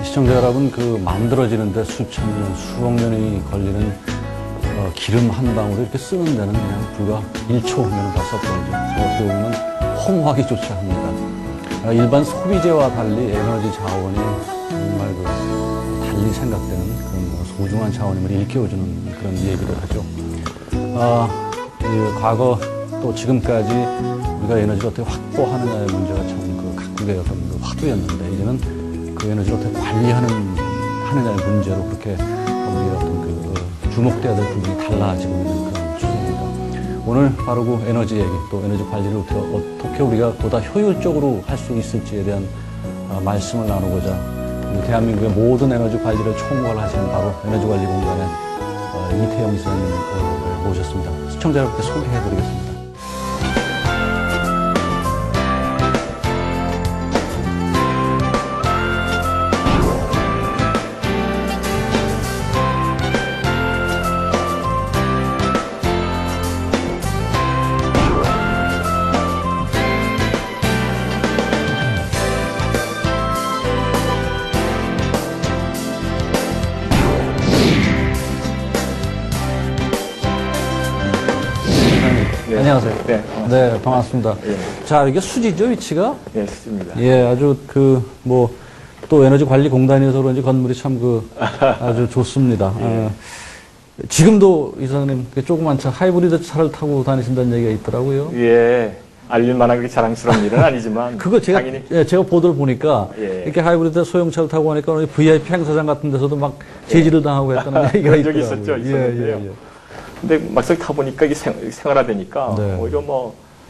시청자 여러분, 만들어지는데 수천 년, 수억 년이 걸리는 기름 한 방울을 이렇게 쓰는 데는 그냥 불과 1초면 다 썼던지, 어떻게 보면 허무하기조차 합니다. 일반 소비재와 달리 에너지 자원이 정말 달리 생각되는 그런 소중한 자원임을 일깨워주는 그런 얘기를 하죠. 과거 또 지금까지 우리가 에너지를 어떻게 확보하느냐의 문제가 참 각국의 어떤 화두였는데, 이제는 그 에너지를 어떻게 하느냐의 문제로 그렇게 우리의 어떤 주목돼야 될 부분이 달라지고 있는 그런 추세입니다. 오늘 바로 에너지 얘기, 또 에너지 관리를 어떻게 우리가 보다 효율적으로 할 수 있을지에 대한 말씀을 나누고자 우리 대한민국의 모든 에너지 관리를 총괄하시는 바로 에너지관리공단의 이태영 이사님을 모셨습니다. 시청자 여러분께 소개해드리겠습니다. 네. 안녕하세요. 네, 반갑습니다. 네, 반갑습니다. 예. 자, 이게 수지죠, 위치가? 네, 수지입니다. 예, 아주 또 에너지관리공단에서 그런지 건물이 참 아주 좋습니다. 예. 지금도 이사장님, 조그만 차, 하이브리드 차를 타고 다니신다는 얘기가 있더라고요. 예, 알릴 만한 그렇게 자랑스러운 일은 아니지만. 그거 당연히. 제가 보도를 보니까, 예. 이렇게 하이브리드 소형차를 타고 가니까 VIP 행사장 같은 데서도 막 제지를 당하고 했다는 얘기가 그런 적이 있더라고요. 있었죠, 있었는데요. 근데 막상 타보니까 이게 생활화되니까 네. 오히려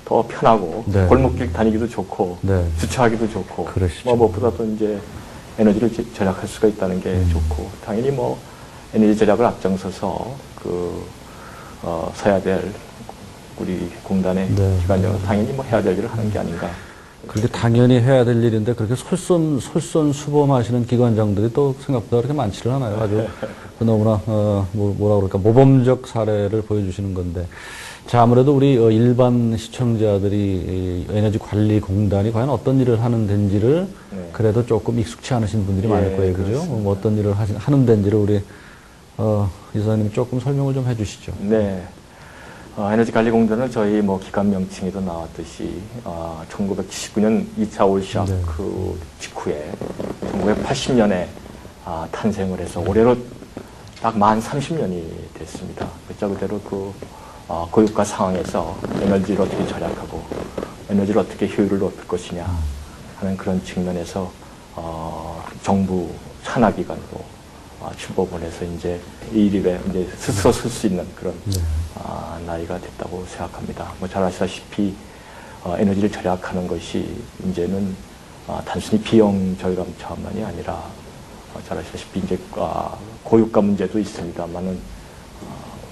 더 편하고 네. 골목길 다니기도 좋고 네. 주차하기도 좋고 그러시죠. 무엇보다도 이제 에너지를 절약할 수가 있다는 게 좋고 당연히 에너지 절약을 앞장서서 서야 될 우리 공단의 네. 기관장은 당연히 해야 될 일을 하는 게 아닌가. 그렇게 당연히 해야 될 일인데 그렇게 솔선수범하시는 기관장들이 또 생각보다 그렇게 많지를 않아요. 아주 너무나 뭐라 그럴까 모범적 사례를 보여주시는 건데, 자, 아무래도 우리 일반 시청자들이 에너지관리공단이 과연 어떤 일을 하는 데인지를 네. 그래도 조금 익숙치 않으신 분들이 많을 거예요, 그죠? 그렇습니다. 어떤 일을 하는 데인지를 우리 이사님 조금 설명을 좀 해주시죠. 네. 에너지관리공단은 저희 기관 명칭에도 나왔듯이 1979년 2차 올시아크 네. 직후에 1980년에 탄생을 해서 올해로 딱 만 30년이 됐습니다. 글자 그대로 고유가 상황에서 에너지를 어떻게 절약하고 에너지를 어떻게 효율을 높일 것이냐 하는 그런 측면에서 정부 산하기관으로 출범을 해서 이제 이 일에 이제 스스로 쓸 수 있는 그런 나이가 됐다고 생각합니다. 잘 아시다시피 에너지를 절약하는 것이 이제는 단순히 비용 절감만이 아니라 잘 아시다시피 이제 고유가 문제도 있습니다만은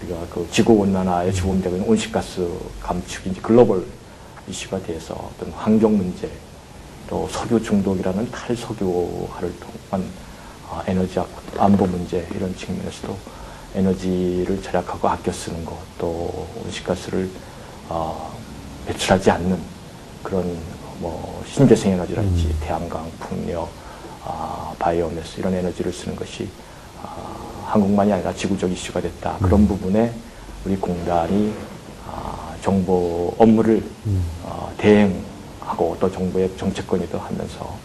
우리가 지구 온난화의 주범 되고 있는 온실가스 감축이 이제 글로벌 이슈가 돼서 어떤 환경 문제 또 석유 중독이라는 탈석유화를 통한 에너지 안보 문제 이런 측면에서도 에너지를 절약하고 아껴 쓰는 것, 또 온실가스를 배출하지 않는 그런 신재생 에너지랄지 태양광, 풍력, 바이오매스 이런 에너지를 쓰는 것이 한국만이 아니라 지구적 이슈가 됐다. 그런 부분에 우리 공단이 정보 업무를 대행하고 또 정부의 정책권이도 하면서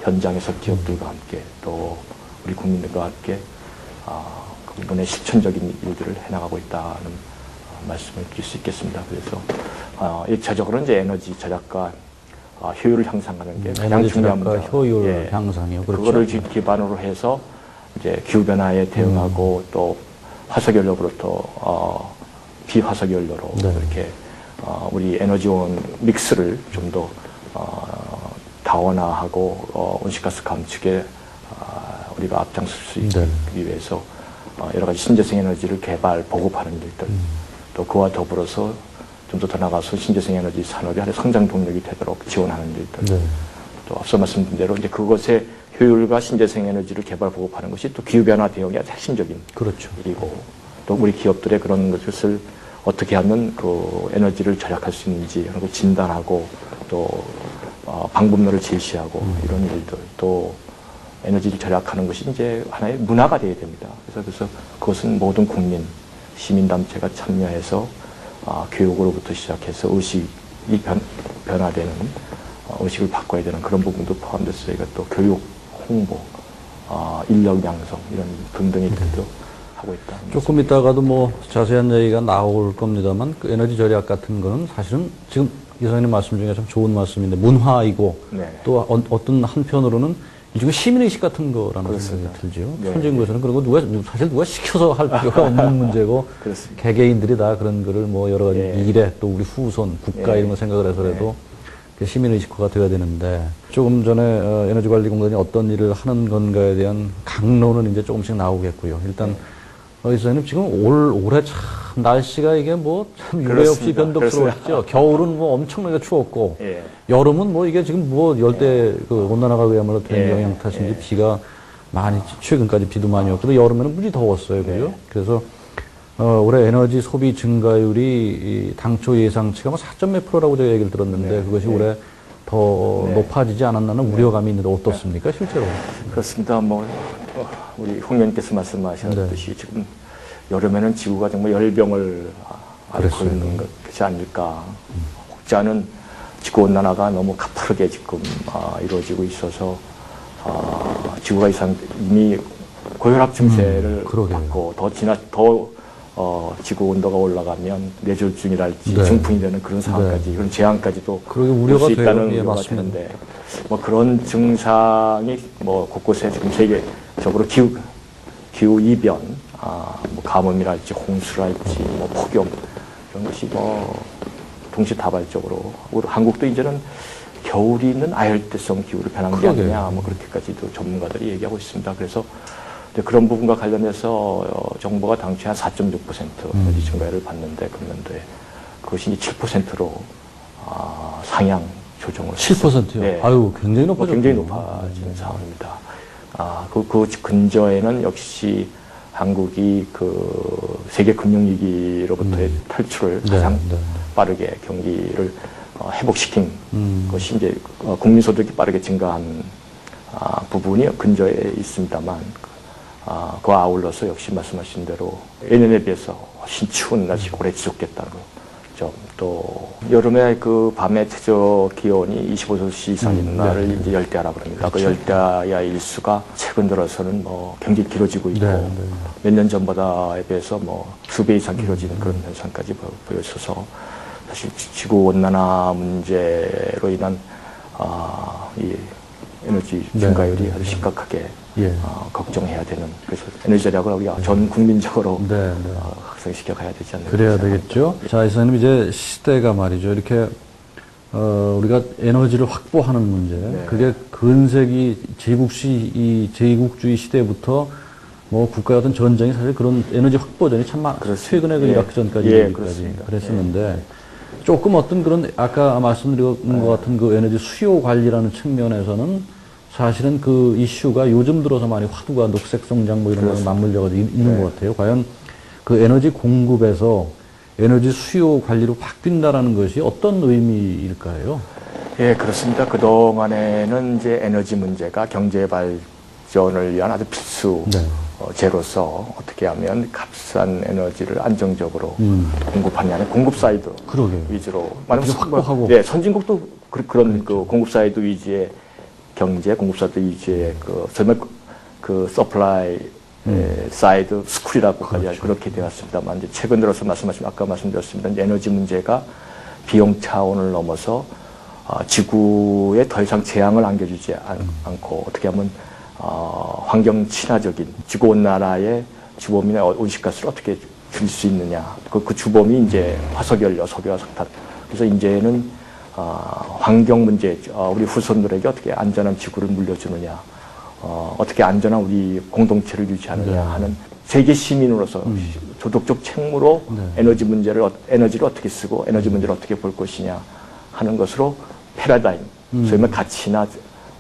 현장에서 기업들과 함께 또 우리 국민들과 함께 그 부분에 실천적인 일들을 해나가고 있다는 말씀을 드릴 수 있겠습니다. 그래서 일차적으로는 이제 에너지 절약과 효율을 향상하는 게 가장 중요한 문제. 효율 향상이요. 그렇죠. 그거를 기반으로 해서 이제 기후 변화에 대응하고 또 화석연료로부터 비화석연료로 네. 이렇게 우리 에너지원 믹스를 좀 더 다원화하고 온실가스 감축에 우리가 앞장설 수 있기 위해서 여러 가지 신재생 에너지를 개발, 보급하는 일들, 또 그와 더불어서 좀 더 나가서 신재생 에너지 산업이 하나의 성장 동력이 되도록 지원하는 일들, 또 앞서 말씀드린 대로 이제 그것의 효율과 신재생 에너지를 개발, 보급하는 것이 또 기후변화 대응의 핵심적인 일이고, 또 우리 기업들의 그런 것을 어떻게 하면 에너지를 절약할 수 있는지 하는 걸 진단하고 또 방법론을 제시하고 이런 일들, 또 에너지를 절약하는 것이 이제 하나의 문화가 되어야 됩니다. 그래서 그것은 모든 국민, 시민단체가 참여해서 교육으로부터 시작해서 의식이 변화되는 의식을 바꿔야 되는 그런 부분도 포함돼서 저희가 또 교육, 홍보, 인력 양성 이런 등등의 일들도 하고 있다. 조금 이따가도 뭐 자세한 얘기가 나올 겁니다만 그 에너지 절약 같은 거는 사실은 지금 이사님 말씀 중에 참 좋은 말씀인데 문화이고 네. 또 어떤 한편으로는 일종의 시민의식 같은 거라는 그렇습니다. 생각이 들죠. 네. 선진국에서는 그리고 사실 누가 시켜서 할 필요가 없는 문제고 그렇습니다. 개개인들이 다 그런 거를 뭐 여러 가지 예. 일에 또 우리 후손, 국가 예. 이런 거 생각을 해서라도 시민의식화가 되어야 되는데 조금 전에 에너지관리공단이 어떤 일을 하는 건가에 대한 강론은 이제 조금씩 나오겠고요. 일단 이사님 지금 올해 참 날씨가 이게 뭐 참 유례 없이 그렇습니다. 변덕스러웠죠. 겨울은 뭐 엄청나게 추웠고 예. 여름은 뭐 이게 지금 뭐 열대 그 온난화가 그야말로 된 예. 영향 탓인지 비가 많이 최근까지 비도 많이 왔고 또 여름에는 무지 더웠어요. 그죠? 네. 그래서 올해 에너지 소비 증가율이 이 당초 예상치가 뭐 4점 몇 프로라고 제가 얘기를 들었는데 네. 그것이 네. 올해 더 네. 높아지지 않았나는 우려감이 있는데 어떻습니까? 실제로? 그렇습니다. 뭐 우리 홍 의원께서 말씀하셨듯이 지금 여름에는 지구가 정말 열병을 앓고 있는 것이 아닐까. 혹자는 지구 온난화가 너무 가파르게 지금 이루어지고 있어서 지구가 이미 고혈압 증세를 받고 지구 온도가 올라가면 뇌졸중이랄지 네. 중풍이 되는 그런 상황까지 그런 재앙까지도 그러게 올 우려가 수 있다는 돼요. 예, 우려가 맞습니다. 되는데 뭐 그런 증상이 뭐 곳곳에 지금 세계적으로 기후 이변, 뭐 가뭄이랄지 홍수랄지 뭐 폭염 이런 것이 뭐 동시다발적으로 한국도 이제는 겨울이 있는 아열대성 기후로 변한 게 아니냐 뭐 그렇게까지도 전문가들이 얘기하고 있습니다. 그래서 그런 부분과 관련해서 정부가 당초에 한 4.6% 에너지 증가율을 봤는데 금년도에 그것이 7%로 상향 조정을 7%요? 네. 아유, 굉장히 높아졌군요. 굉장히 높아진 상황입니다. 그 근저에는 역시 한국이 그 세계 금융위기로부터의 탈출을 가장 빠르게 경기를 회복시킨 것이 이제 국민소득이 빠르게 증가한 부분이 근저에 있습니다만 그와 아울러서 역시 말씀하신 대로 예년에 비해서 훨씬 추운 날씨 오래 지속됐다는 점, 또 여름에 그 밤의 최저 기온이 25도씨 이상인 날을 이제 열대야라 그럽니다. 그 열대야 일수가 최근 들어서는 뭐 굉장히 길어지고 있고 몇 년 전보다에 비해서 뭐 수배 이상 길어지는 그런 현상까지 보여서 사실 지구 온난화 문제로 인한 이 에너지 증가율이 아주 심각하게 걱정해야 되는, 그래서 에너지 절약을 우리가 전 국민적으로 확산시켜 가야 되지 않을까. 그래야 되겠죠. 자, 이사님 이제 시대가 말이죠. 이렇게 우리가 에너지를 확보하는 문제, 그게 근세기 제국주의 시대부터 뭐 국가의 어떤 전쟁이 사실 그런 에너지 확보전이 참 최근에 그 이라크 전까지 그랬었는데 조금 어떤 그런 아까 말씀드린 것 같은 그 에너지 수요 관리라는 측면에서는 사실은 그 이슈가 요즘 들어서 많이 화두가 녹색 성장 뭐 이런 거랑 맞물려가지고 있는 것 같아요. 과연 그 에너지 공급에서 에너지 수요 관리로 바뀐다라는 것이 어떤 의미일까요? 예, 그렇습니다. 그동안에는 이제 에너지 문제가 경제 발전을 위한 아주 필수 제로서 어떻게 하면 값싼 에너지를 안정적으로 공급하냐는 공급 사이드 위주로 확보하고 선진국도 그런 그 공급 사이드 위주의 경제, 공급 사이드 위주의 그 서플라이 사이드 스쿨이라고까지 그렇게 되었습니다만 이제 최근 들어서 아까 말씀드렸습니다. 에너지 문제가 비용 차원을 넘어서 지구에 더 이상 재앙을 안겨주지 않고 어떻게 하면 환경 친화적인 지구 온난화의 주범이나 온실가스를 어떻게 줄일 수 있느냐. 그 주범이 이제 화석연료, 석유와 석탄. 그래서 이제는 환경 문제, 우리 후손들에게 어떻게 안전한 지구를 물려주느냐, 어떻게 안전한 우리 공동체를 유지하느냐 하는 세계 시민으로서 도덕적 책무로 에너지를 어떻게 쓰고 에너지 문제를 어떻게 볼 것이냐 하는 것으로 패러다임, 소위 말해 가치나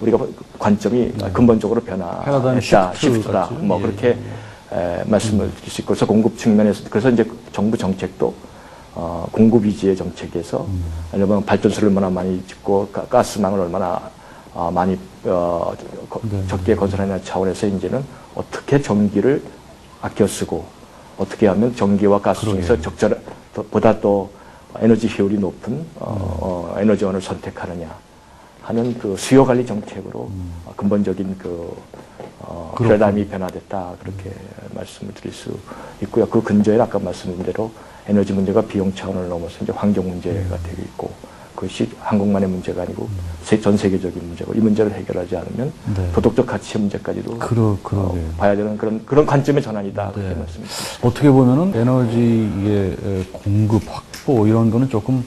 우리가 관점이 근본적으로 변화했다, 시프트다, 뭐 그렇게 말씀을 드릴 수 있고, 그래서 공급 측면에서 그래서 이제 정부 정책도 공급 위주의 정책에서 발전소를 얼마나 많이 짓고 가스망을 얼마나 많이 적게 건설하는 차원에서 이제는 어떻게 전기를 아껴 쓰고 어떻게 하면 전기와 가스 중에서 보다 또 에너지 효율이 높은 에너지원을 선택하느냐 하는 그 수요 관리 정책으로 근본적인 패러다임이 변화됐다 그렇게 말씀을 드릴 수 있고요. 그 근저에 아까 말씀드린 대로 에너지 문제가 비용 차원을 넘어서 이제 환경 문제가 되고 있고 그것이 한국만의 문제가 아니고 전 세계적인 문제고 이 문제를 해결하지 않으면 네. 도덕적 가치의 문제까지도 봐야 되는 그런 관점의 전환이다 그렇게 말씀드립니다. 어떻게 보면은 에너지의 공급 확보 이런 거는 조금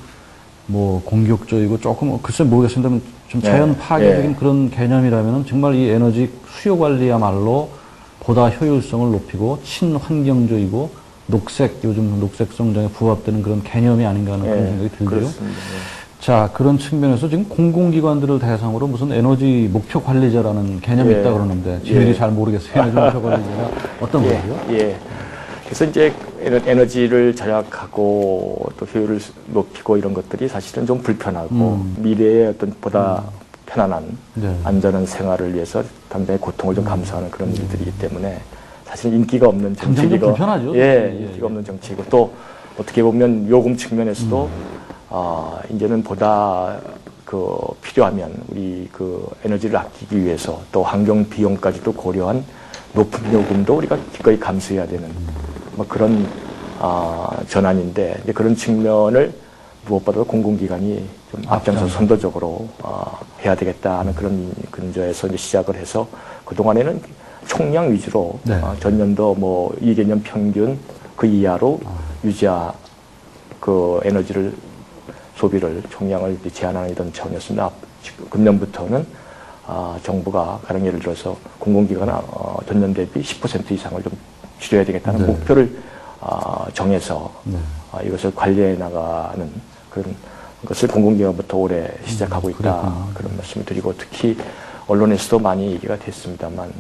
뭐 공격적이고 조금 글쎄 모르겠습니다만 좀 자연 파괴적인 그런 개념이라면은 정말 이 에너지 수요 관리야말로 보다 효율성을 높이고 친환경적이고 요즘 녹색 성장에 부합되는 그런 개념이 아닌가 하는 그런 생각이 들고요. 그렇습니다. 자, 그런 측면에서 지금 공공기관들을 대상으로 무슨 에너지 목표 관리자라는 개념이 있다 그러는데 저희들이 잘 모르겠어요. 에너지 목표 관리자가 어떤 거예요? 그래서 이제 에너지를 절약하고 또 효율을 높이고 이런 것들이 사실은 좀 불편하고 미래의 어떤 보다 편안한 안전한 생활을 위해서 당장의 고통을 좀 감수하는 그런 일들이기 때문에 사실은 인기가 없는 정책이고 불편하죠. 인기가 없는 정책이고 또 어떻게 보면 요금 측면에서도 이제는 보다 필요하면 우리 에너지를 아끼기 위해서 또 환경 비용까지도 고려한 높은 요금도 우리가 기꺼이 감수해야 되는 뭐 그런 전환인데 이제 그런 측면을 무엇보다도 공공기관이 좀 앞장서 선도적으로 해야 되겠다 하는 그런 근저에서 이제 시작을 해서 그 동안에는 총량 위주로 전년도 뭐 2개년 평균 그 이하로 유지하 에너지를 소비를 총량을 제한하는 이런 차원이었습니다. 금년부터는 정부가 가령 예를 들어서 공공기관은 전년 대비 10% 이상을 좀 줄여야 되겠다는 목표를 정해서 이것을 관리해 나가는 그런 것을 공공기관부터 올해 시작하고 있다 그런 말씀을 드리고 특히 언론에서도 많이 얘기가 됐습니다만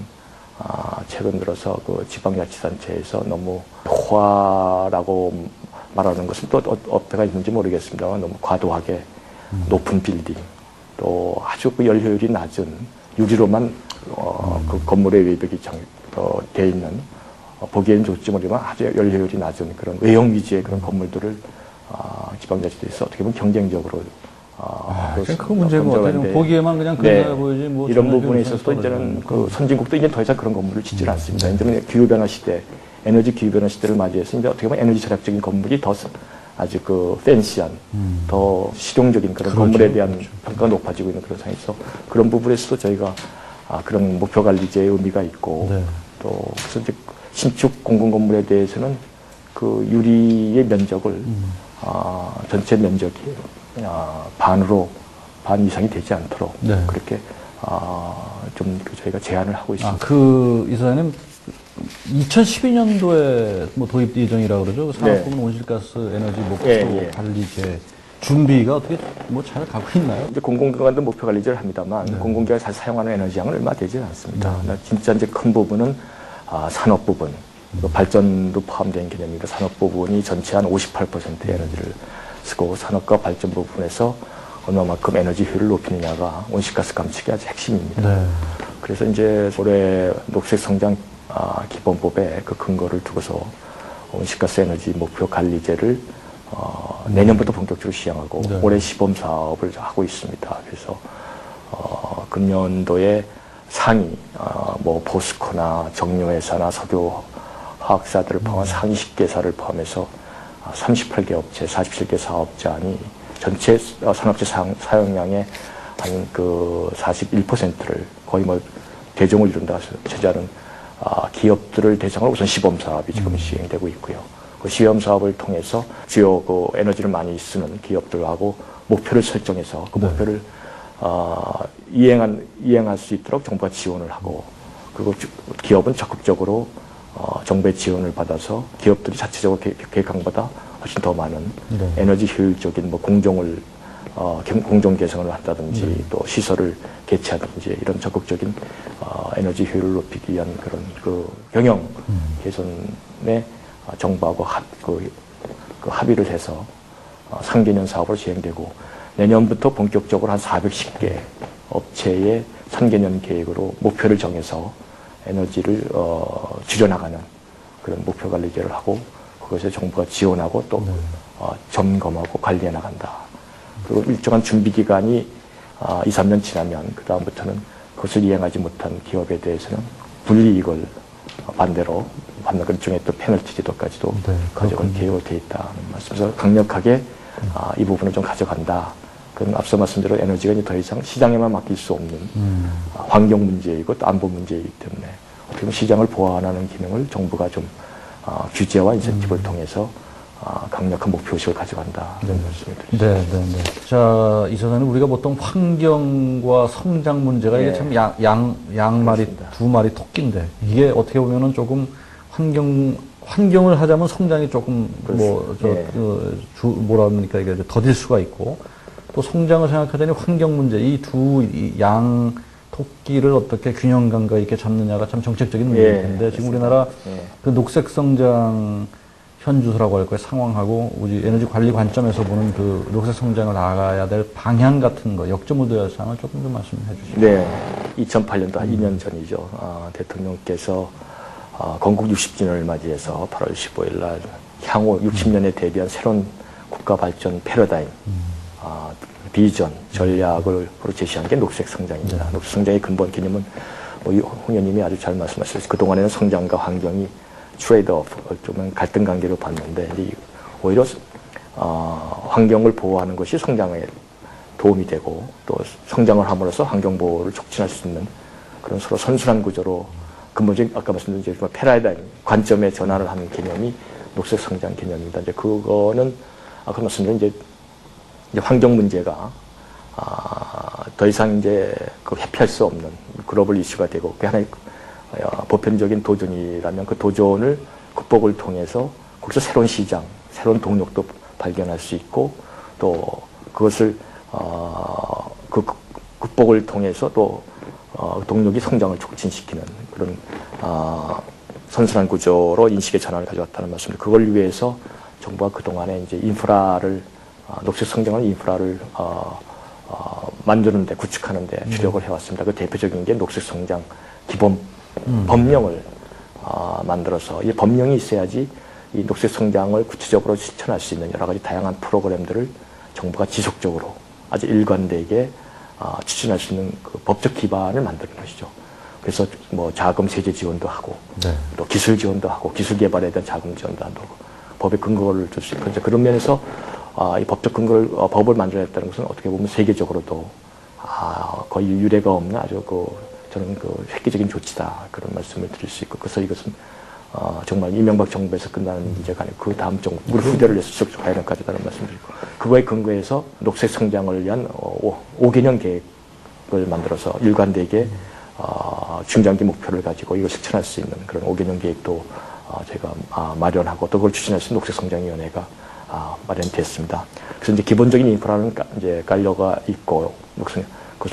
최근 들어서 그 지방자치단체에서 너무 호화라고 말하는 것은 또 어폐가 있는지 모르겠습니다만 너무 과도하게 높은 빌딩 또 아주 그 열효율이 낮은 유리로만 그 건물의 외벽이 되어 있는 보기에는 좋지 모르지만 아주 열효율이 낮은 그런 외형 위주의 그런 건물들을 지방자치도에서 어떻게 보면 경쟁적으로 그 문제가 어떻게 보기에만 그냥 그래 보이지 뭐 이런 부분에 있어서 이제는 그 선진국도 이제 더 이상 그런 건물을 짓질 않습니다. 이제는 기후변화 시대, 에너지 기후변화 시대를 맞이해서 이제 어떻게 보면 에너지 절약적인 건물이 더 아주 팬시한, 더 실용적인 그런 건물에 대한 평가가 높아지고 있는 그런 상황에서 그런 부분에서도 저희가 그런 목표 관리제의 의미가 있고 또 그래서 이제 신축 공공 건물에 대해서는 그 유리의 면적을 전체 면적이 반 이상이 되지 않도록 그렇게 좀 저희가 제한을 하고 있습니다. 이사님 2012년도에 뭐 도입 예정이라고 그러죠. 산업부문 온실가스 에너지 목표 관리제 준비가 어떻게 뭐 잘 가고 있나요? 이제 공공기관도 목표 관리제를 합니다만 공공기관이 사실 사용하는 에너지 양은 얼마 되지 않습니다. 진짜 이제 큰 부분은 산업 부분, 발전도 포함된 개념입니다. 산업 부분이 전체 한 58%의 에너지를 쓰고 산업과 발전 부분에서 얼마만큼 에너지 효율을 높이느냐가 온실가스 감축이 아주 핵심입니다. 그래서 이제 올해 녹색 성장 기본법에 그 근거를 두고서 온실가스 에너지 목표 관리제를 내년부터 본격적으로 시행하고 올해 시범 사업을 하고 있습니다. 그래서 금년도에 상위 뭐 포스코나 정유회사나 석유화학사들을 포함한 상위 10개사를 포함해서 38개 업체, 47개 사업장이 전체 산업재 사용량의 한 41%를 거의 뭐 대종을 이룬다 제자는 기업들을 대상으로 우선 시범 사업이 지금 시행되고 있고요. 그 시험 사업을 통해서 주요 에너지를 많이 쓰는 기업들하고 목표를 설정해서 그 목표를 이행할 수 있도록 정부가 지원을 하고 그리고 기업은 적극적으로 정부의 지원을 받아서 기업들이 자체적으로 계획한 것보다 훨씬 더 많은 에너지 효율적인 뭐 공정 개선을 한다든지 또 시설을 개최하든지 이런 적극적인 에너지 효율을 높이기 위한 그런 경영 개선에 정부하고 합의를 해서 3개년 사업으로 진행되고 내년부터 본격적으로 한 410개 업체의 3개년 계획으로 목표를 정해서 에너지를 줄여나가는 그런 목표 관리제를 하고 그것에 정부가 지원하고 또 점검하고 관리해 나간다. 그리고 일정한 준비 기간이 2, 3년 지나면 그 다음부터는 그것을 이행하지 못한 기업에 대해서는 분리이익을 반대로 받는 일종의 또 페널티 제도까지도 가져갈 계획으로 되어 있다는 말씀에서 강력하게 이 부분을 좀 가져간다. 그건 앞서 말씀대로 에너지가 이제 더 이상 시장에만 맡길 수 없는 환경 문제이고 또 안보 문제이기 때문에 어떻게 보면 시장을 보완하는 기능을 정부가 좀 규제와 인센티브를 통해서 강력한 목표의식을 가져간다. 이런 말씀을 드리죠. 네. 자, 이 사장님, 우리가 보통 환경과 성장 문제가 이게 참 양말이, 그렇습니다. 두 마리 토끼인데, 이게 어떻게 보면은 조금 환경을 하자면 성장이 조금 뭐라 합니까? 이게 더딜 수가 있고, 또 성장을 생각하자니 환경 문제, 이 두 양 토끼를 어떻게 균형 감각 있게 잡느냐가 참 정책적인 문제일 텐데, 지금 우리나라 그 녹색 성장 현주소라고 할 거예요. 상황하고 우리 에너지 관리 관점에서 보는 그 녹색 성장을 나가야 될 방향 같은 거, 역점을 사항을 조금 좀 말씀해 주시죠. 네. 2008년도 한 2년 전이죠. 대통령께서 건국 60주년을 맞이해서 8월 15일 날 향후 60년에 대비한 새로운 국가 발전 패러다임, 비전, 전략을 제시한 게 녹색 성장입니다. 녹색 성장의 근본 개념은 홍 의원님이 아주 잘 말씀하셨어요. 그동안에는 성장과 환경이 트레이드오프, 좀 갈등 관계로 봤는데 오히려 환경을 보호하는 것이 성장에 도움이 되고 또 성장을 함으로써 환경 보호를 촉진할 수 있는 그런 서로 선순환 구조로 근본적인 아까 말씀드린 패러다임 관점의 전환을 하는 개념이 녹색 성장 개념입니다. 이제 그거는 아까 말씀드린 이제 환경 문제가 더 이상 이제 그 회피할 수 없는 글로벌 이슈가 되고 그 하나의 보편적인 도전이라면 그 도전을 극복을 통해서 거기서 새로운 시장, 새로운 동력도 발견할 수 있고 또 그것을 그 극복을 통해서 또 동력이 성장을 촉진시키는 그런 선순환 구조로 인식의 전환을 가져왔다는 말씀을 그걸 위해서 정부가 그동안에 이제 인프라를 녹색 성장을 인프라를 만드는데 구축하는데 주력을 해왔습니다. 그 대표적인 게 녹색 성장 기본 법령을 만들어서 이 법령이 있어야지 이 녹색 성장을 구체적으로 실천할 수 있는 여러 가지 다양한 프로그램들을 정부가 지속적으로 아주 일관되게 추진할 수 있는 그 법적 기반을 만드는 것이죠. 그래서 뭐 자금 세제 지원도 하고 또 기술 지원도 하고 기술 개발에 대한 자금 지원도 하고 법의 근거를 줄 수 있고 그런 면에서 이 법적 근거를 법을 만들어냈다는 것은 어떻게 보면 세계적으로도 거의 유례가 없는 아주 저는 획기적인 조치다 그런 말씀을 드릴 수 있고 그래서 이것은 정말 이명박 정부에서 끝나는 문제가 아니고 그 다음 정부 우리 후대를 위해서 지속적으로 가야 될 것이라는 말씀드리고 그거에 근거해서 녹색 성장을 위한 5개년 계획을 만들어서 일관되게 중장기 목표를 가지고 이걸 실천할 수 있는 그런 5개년 계획도 제가 마련하고 또 그걸 추진할 수 있는 녹색성장위원회가 마련됐습니다. 그래서 이제 기본적인 인프라는 이제 깔려가 있고 그것은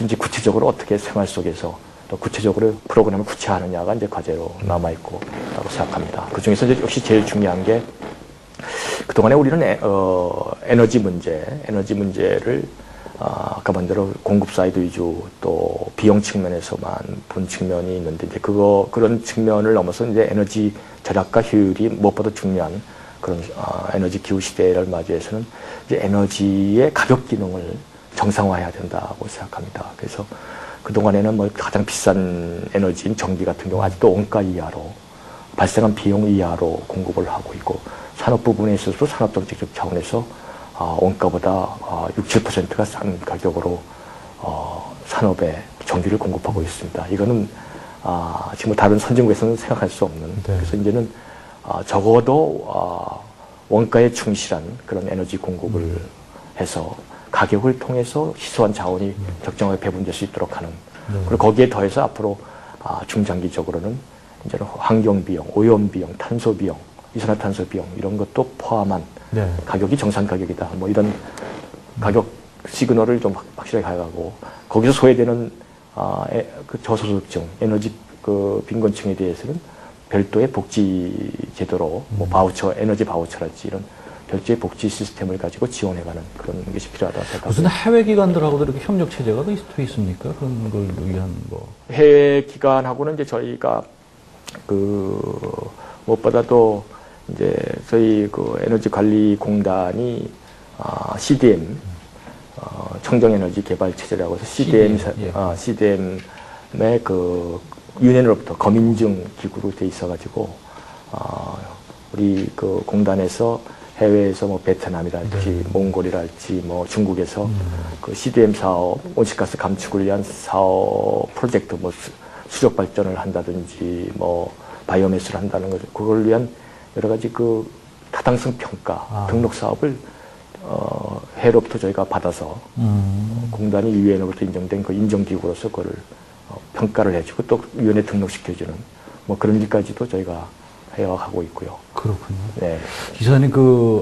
이제 구체적으로 어떻게 생활 속에서 또 구체적으로 프로그램을 구체화하느냐가 이제 과제로 남아 있고라고 생각합니다. 그 중에서 이제 역시 제일 중요한 게 그동안에 우리는 에너지 문제를 아까 말대로 공급 사이드 위주 또 비용 측면에서만 본 측면이 있는데 이제 그런 측면을 넘어서 이제 에너지 절약과 효율이 무엇보다 중요한 그런 에너지 기후 시대를 맞이해서는 이제 에너지의 가격 기능을 정상화해야 된다고 생각합니다. 그래서 그동안에는 뭐 가장 비싼 에너지인 전기 같은 경우 아직도 원가 이하로 발생한 비용 이하로 공급을 하고 있고 산업 부분에 있어서도 산업정책적 차원에서 원가보다 6~7%가 싼 가격으로 산업에 전기를 공급하고 있습니다. 이거는 지금 다른 선진국에서는 생각할 수 없는 그래서 이제는 적어도 원가에 충실한 그런 에너지 공급을 해서 가격을 통해서 희소한 자원이 적정하게 배분될 수 있도록 하는 그리고 거기에 더해서 앞으로 중장기적으로는 이제는 환경 비용, 오염 비용, 탄소 비용, 이산화탄소 비용 이런 것도 포함한 가격이 정상 가격이다. 뭐 이런 가격 시그널을 좀 확실하게 가져가고 거기서 소외되는 그 저소득층, 에너지 그 빈곤층에 대해서는 별도의 복지 제도로 뭐 바우처, 에너지 바우처랄지 이런 별도의 복지 시스템을 가지고 지원해가는 그런 것이 필요하다고 생각합니다. 무슨 해외 기관들하고도 이렇게 협력 체제가 돼 있습니까? 그런 걸 위한 뭐. 해외 기관하고는 이제 저희가 무엇보다도 이제 저희 에너지 관리 공단이 CDM 청정 에너지 개발 체제라고 해서 CDM의 유엔으로부터 검인증 기구로 돼 있어가지고 우리 공단에서 해외에서 뭐 베트남이랄지 몽골이랄지 뭐 중국에서 CDM 사업 온실가스 감축을 위한 사업 프로젝트 뭐 수력 발전을 한다든지 뭐 바이오매스를 한다는 것 그걸 위한 여러 가지 타당성 평가 등록 사업을 해로부터 저희가 받아서 공단이 유엔으로부터 인정된 인정기구로서 그걸 평가를 해주고 또 유엔에 등록시켜주는 뭐 그런 일까지도 저희가 해와가고 있고요. 그렇군요. 네. 기사님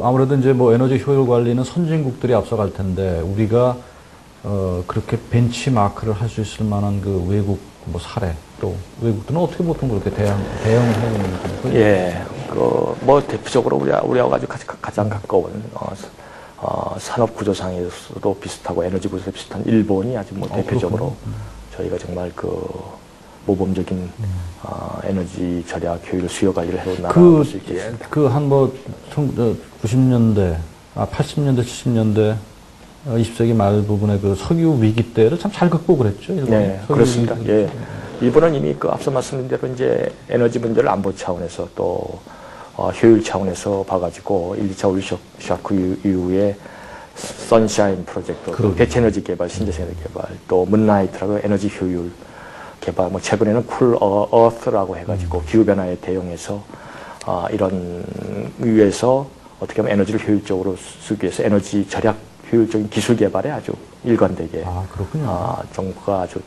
아무래도 이제 뭐 에너지 효율 관리는 선진국들이 앞서갈 텐데 우리가 그렇게 벤치마크를 할 수 있을 만한 외국 뭐 사례 또 외국들은 어떻게 보통 그렇게 대응을 해야 되는지. 예. 뭐 대표적으로 우리하고 아주 가장 가까운 산업구조상에서도 비슷하고 에너지 구조도 비슷한 일본이 아주 뭐 대표적으로 저희가 정말 모범적인 에너지 절약 효율 수요 관리를 해온 나라로 수 있겠습니다. 한 90년대, 80년대, 70년대 20세기 말 부분에 석유 위기 때를 참 잘 극복을 했죠. 일본. 네, 그렇습니다. 예. 일본은 이미 앞서 말씀드린 대로 이제 에너지 문제를 안보 차원에서 또 효율 차원에서 봐가지고 1, 2차 오일 쇼크 이후에 선샤인 프로젝트, 대체 에너지 개발, 신재생 에너지 개발, 또 문라이트라고 에너지 효율 개발, 뭐 최근에는 쿨 어스라고 해가지고 기후변화에 대응해서 이런 위에서 어떻게 하면 에너지를 효율적으로 쓰기 위해서 에너지 절약 효율적인 기술 개발에 아주 일관되게 정부가 아주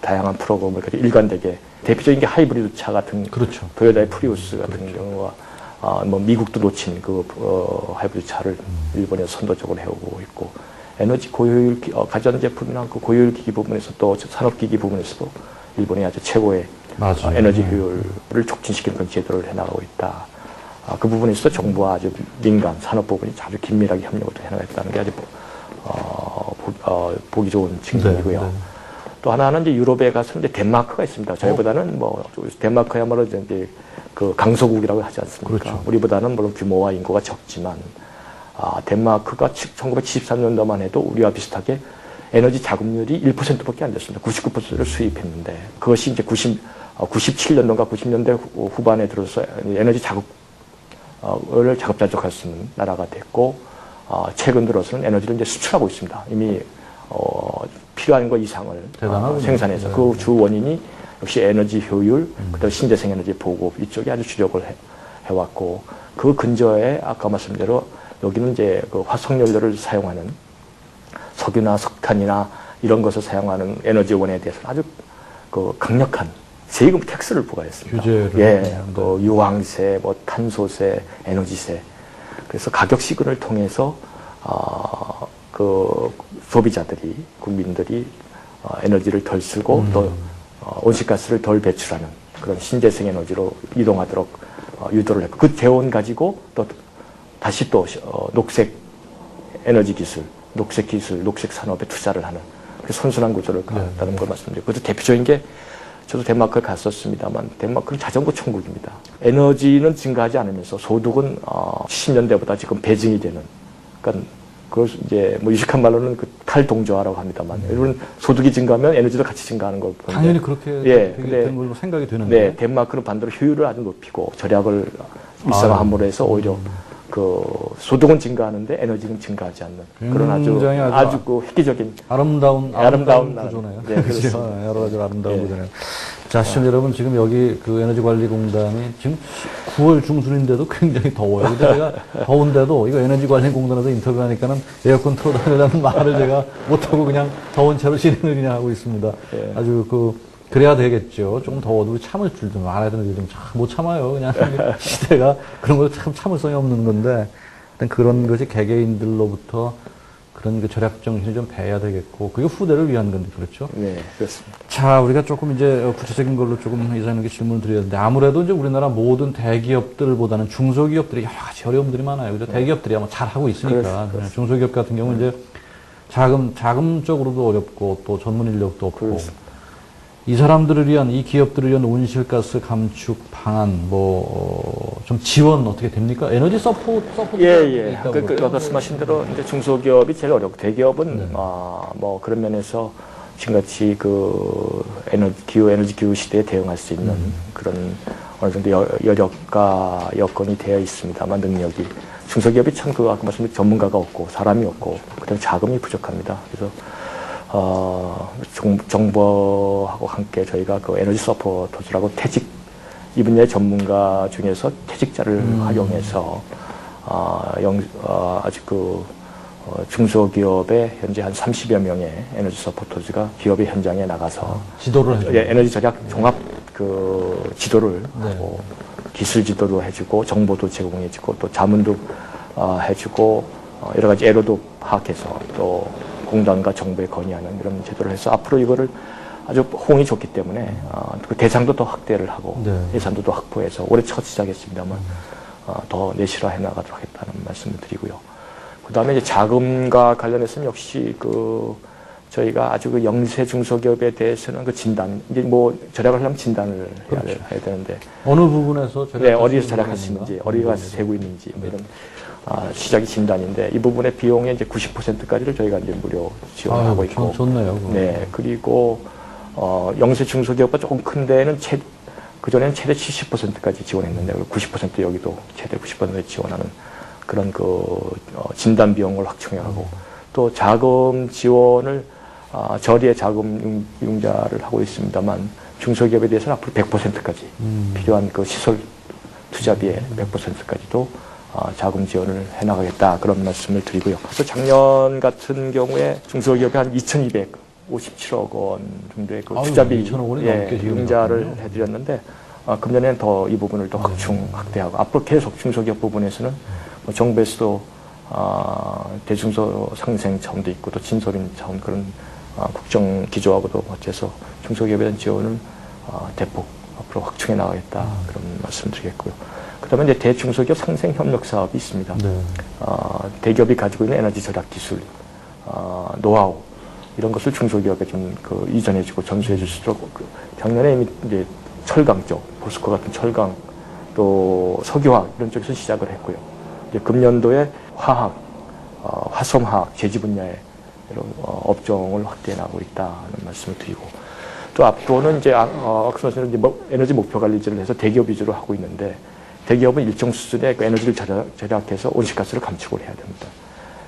다양한 프로그램을 가지고 일관되게 대표적인 게 하이브리드 차 같은 그렇죠. 토요타의 프리우스 같은 경우와 뭐 미국도 놓친 하이브리드 차를 일본에서 선도적으로 해오고 있고 에너지 고효율 가전제품이나 고효율 기기 부분에서 또 산업기기 부분에서도 일본이 아주 최고의 에너지 효율을 촉진시키는 그런 제도를 해나가고 있다. 그 부분에서 정부와 아주 민간 산업 부분이 아주 긴밀하게 협력을 해나가겠다는 게 아주 보기 좋은 측면이고요. 네. 또 하나는 이제 유럽에 가서 이제 덴마크가 있습니다. 저희보다는 덴마크야말로 이제 강소국이라고 하지 않습니까? 그렇죠. 우리보다는 물론 규모와 인구가 적지만 덴마크가 1973년도만 해도 우리와 비슷하게 에너지 자급률이 1%밖에 안 됐습니다. 99%를 수입했는데 그것이 이제 97년도인가 90년대 후반에 들어서 에너지 자급을 자급자족할 수 있는 나라가 됐고 최근 들어서는 에너지를 이제 수출하고 있습니다. 이미 필요한 것 이상을 생산해서 그 주 원인이 역시 에너지 효율, 그다음에 신재생 에너지 보급 이쪽에 아주 주력을 해왔고 그 근저에 아까 말씀드린 대로 여기는 이제 화석연료를 사용하는 석유나 석탄이나 이런 것을 사용하는 에너지원에 대해서 아주 강력한 세금 텍스를 부과했습니다. 규제를. 유황세, 탄소세, 에너지세. 그래서 가격 시그널을 통해서 소비자들이 국민들이 에너지를 덜 쓰고 또 온실가스를 덜 배출하는 그런 신재생 에너지로 이동하도록 유도를 했고 그 재원 가지고 또 다시 또 녹색 에너지 기술, 녹색 기술, 녹색 산업에 투자를 하는 그 선순환 구조를 갖다는 걸 말씀드리고 그래서 대표적인 게 저도 덴마크에 갔었습니다만 덴마크는 자전거 천국입니다. 에너지는 증가하지 않으면서 소득은 70년대보다 지금 배증이 되는 그러니까 그걸 이제 유식한 말로는 탈동조화라고 합니다만 여러분 소득이 증가하면 에너지도 같이 증가하는 걸 보는데 당연히 그렇게 된 걸로 생각이 되는데 네, 덴마크는 반대로 효율을 아주 높이고 절약을 일상화함으로 해서 오히려 소득은 증가하는데 에너지는 증가하지 않는 그런 아주 획기적인 아름다운 구조네요. 네, 그렇습니다. 여러 가지 아름다운 구조네요. 자, 시청자 여러분, 지금 여기 에너지관리공단이 지금 9월 중순인데도 굉장히 더워요. 근데 제가 더운데도 이거 에너지관리공단에서 인터뷰하니까는 에어컨 틀어달라는 말을 제가 못하고 그냥 더운 채로 진행을 그냥 하고 있습니다. 네. 아주 그래야 되겠죠. 조금 더워도 참을 줄 좀 알아야 되는 게 못 참아요. 그냥 시대가 그런 거 참 참을성이 없는 건데, 일단 그런 것이 개개인들로부터 그런 그 절약 정신이 좀 배야 되겠고, 그게 후대를 위한 건데, 그렇죠? 네, 그렇습니다. 자, 우리가 조금 이제 구체적인 걸로 조금 이사님께 질문을 드렸는데, 아무래도 이제 우리나라 모든 대기업들보다는 중소기업들이 여러 가지 어려움들이 많아요. 그죠? 대기업들이 아마 잘 하고 있으니까. 중소기업 같은 경우는 이제 자금적으로도 어렵고, 또 전문 인력도 없고, 그렇습니다. 이 사람들을 위한, 이 기업들을 위한 온실가스 감축 방안, 좀 지원 어떻게 됩니까? 에너지 서포트 예. 있다고 그 그러죠? 말씀하신 대로 이제 중소기업이 제일 어렵고 대기업은 네. 뭐 그런 면에서 지금같이 그 에너지 기후 시대에 대응할 수 있는 그런 어느 정도 여력과 여건이 되어 있습니다만 능력이 중소기업이 참 그 아까 말씀드린 전문가가 없고 사람이 없고 그다음 자금이 부족합니다. 그래서 정부하고 함께 저희가 그 에너지 서포터즈라고 이 분야의 전문가 중에서 퇴직자를 활용해서 아직 중소기업에 현재 한 30여 명의 에너지 서포터즈가 기업의 현장에 나가서 지도를 해주고. 에너지 절약 종합 지도를 네. 하고 기술 지도도 해주고 정보도 제공해주고 또 자문도 해주고 여러 가지 애로도 파악해서 또 공단과 정부에 건의하는 이런 제도를 해서 앞으로 이거를 아주 호응이 좋기 때문에 그 대상도 더 확대를 하고 네. 예산도 더 확보해서 올해 첫 시작했습니다만 더 내실화해 나가도록 하겠다는 말씀을 드리고요. 그 다음에 이제 자금과 관련해서는 역시 저희가 아주 그 영세 중소기업에 대해서는 그 진단, 이제 뭐 절약을 하려면 진단을 그렇죠. 해야 되는데 어느 부분에서 네, 어디에서 절약할 수 있는지, 어디가 세고 있는지 뭐 이런 시작이 진단인데 이 부분의 비용의 이제 90%까지를 저희가 이제 무료 지원하고 있고, 좋네요. 그거. 네, 그리고 영세 중소기업과 조금 큰 데는 그전에는 최대 70%까지 지원했는데 90% 여기도 최대 90% 지원하는 그런 진단 비용을 확충해가고 또 자금 지원을 저리의 자금 융자를 하고 있습니다만 중소기업에 대해서는 앞으로 100%까지 필요한 그 시설 투자비의 100%까지도 자금 지원을 해나가겠다 그런 말씀을 드리고요. 또 작년 같은 경우에 중소기업이 한 2,257억 원 정도의 그 투자비 2,000억 원이 넘게 지금 융자를 나왔군요. 해드렸는데 금년에는 더 이 부분을 더 확대하고 앞으로 계속 중소기업 부분에서는 뭐 정부에서도 대중소 상생 차원도 있고 또 진소림 차원 그런 국정 기조하고도 맞춰서 중소기업에 대한 지원을 대폭 앞으로 확충해 나가겠다 그런 말씀드리겠고요. 그다음에 이제 대중소기업 상생 협력 사업이 있습니다. 네. 대기업이 가지고 있는 에너지 절약 기술, 노하우 이런 것을 중소기업에 좀 이전해주고 전수해줄 수 있도록 작년에 이미 이제 철강 쪽, 포스코 같은 철강 또 석유화학 이런 쪽에서 시작을 했고요. 이제 금년도에 화학, 화성화학, 제지 분야의 이런 업종을 확대해 나가고 있다는 말씀을 드리고 또 앞으로는 이제 선생님 이제 에너지 목표 관리제를 해서 대기업 위주로 하고 있는데 대기업은 일정 수준의 그 에너지를 절약해서 온실가스를 감축을 해야 됩니다.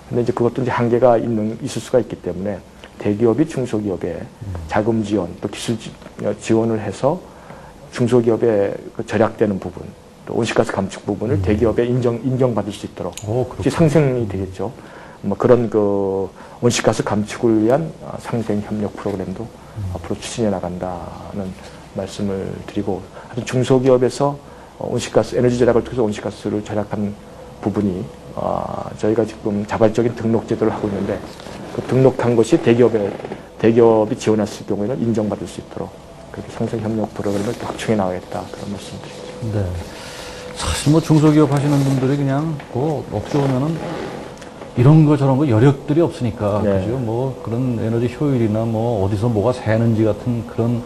근데 이제 그것도 이제 한계가 있을 수가 있기 때문에 대기업이 중소기업에 자금 지원 또 기술 지원을 해서 중소기업에 그 절약되는 부분 또 온실가스 감축 부분을 대기업에 인정받을 수 있도록 상생이 되겠죠. 뭐 그런 온실가스 감축을 위한 상생 협력 프로그램도 앞으로 추진해 나간다는 말씀을 드리고 하여튼 중소기업에서 에너지 절약을 통해서 온실가스를 절약한 부분이 저희가 지금 자발적인 등록 제도를 하고 있는데 그 등록한 것이 대기업이 지원할 수 있을 경우에는 인정받을 수 있도록 그렇게 상생 협력 프로그램을 또 확충해 나가겠다 그런 말씀드립니다. 네. 사실 뭐 중소기업 하시는 분들이 그냥 업주 오면은 이런 거 저런 거 여력들이 없으니까 네. 그죠? 뭐 그런 에너지 효율이나 뭐 어디서 뭐가 새는지 같은 그런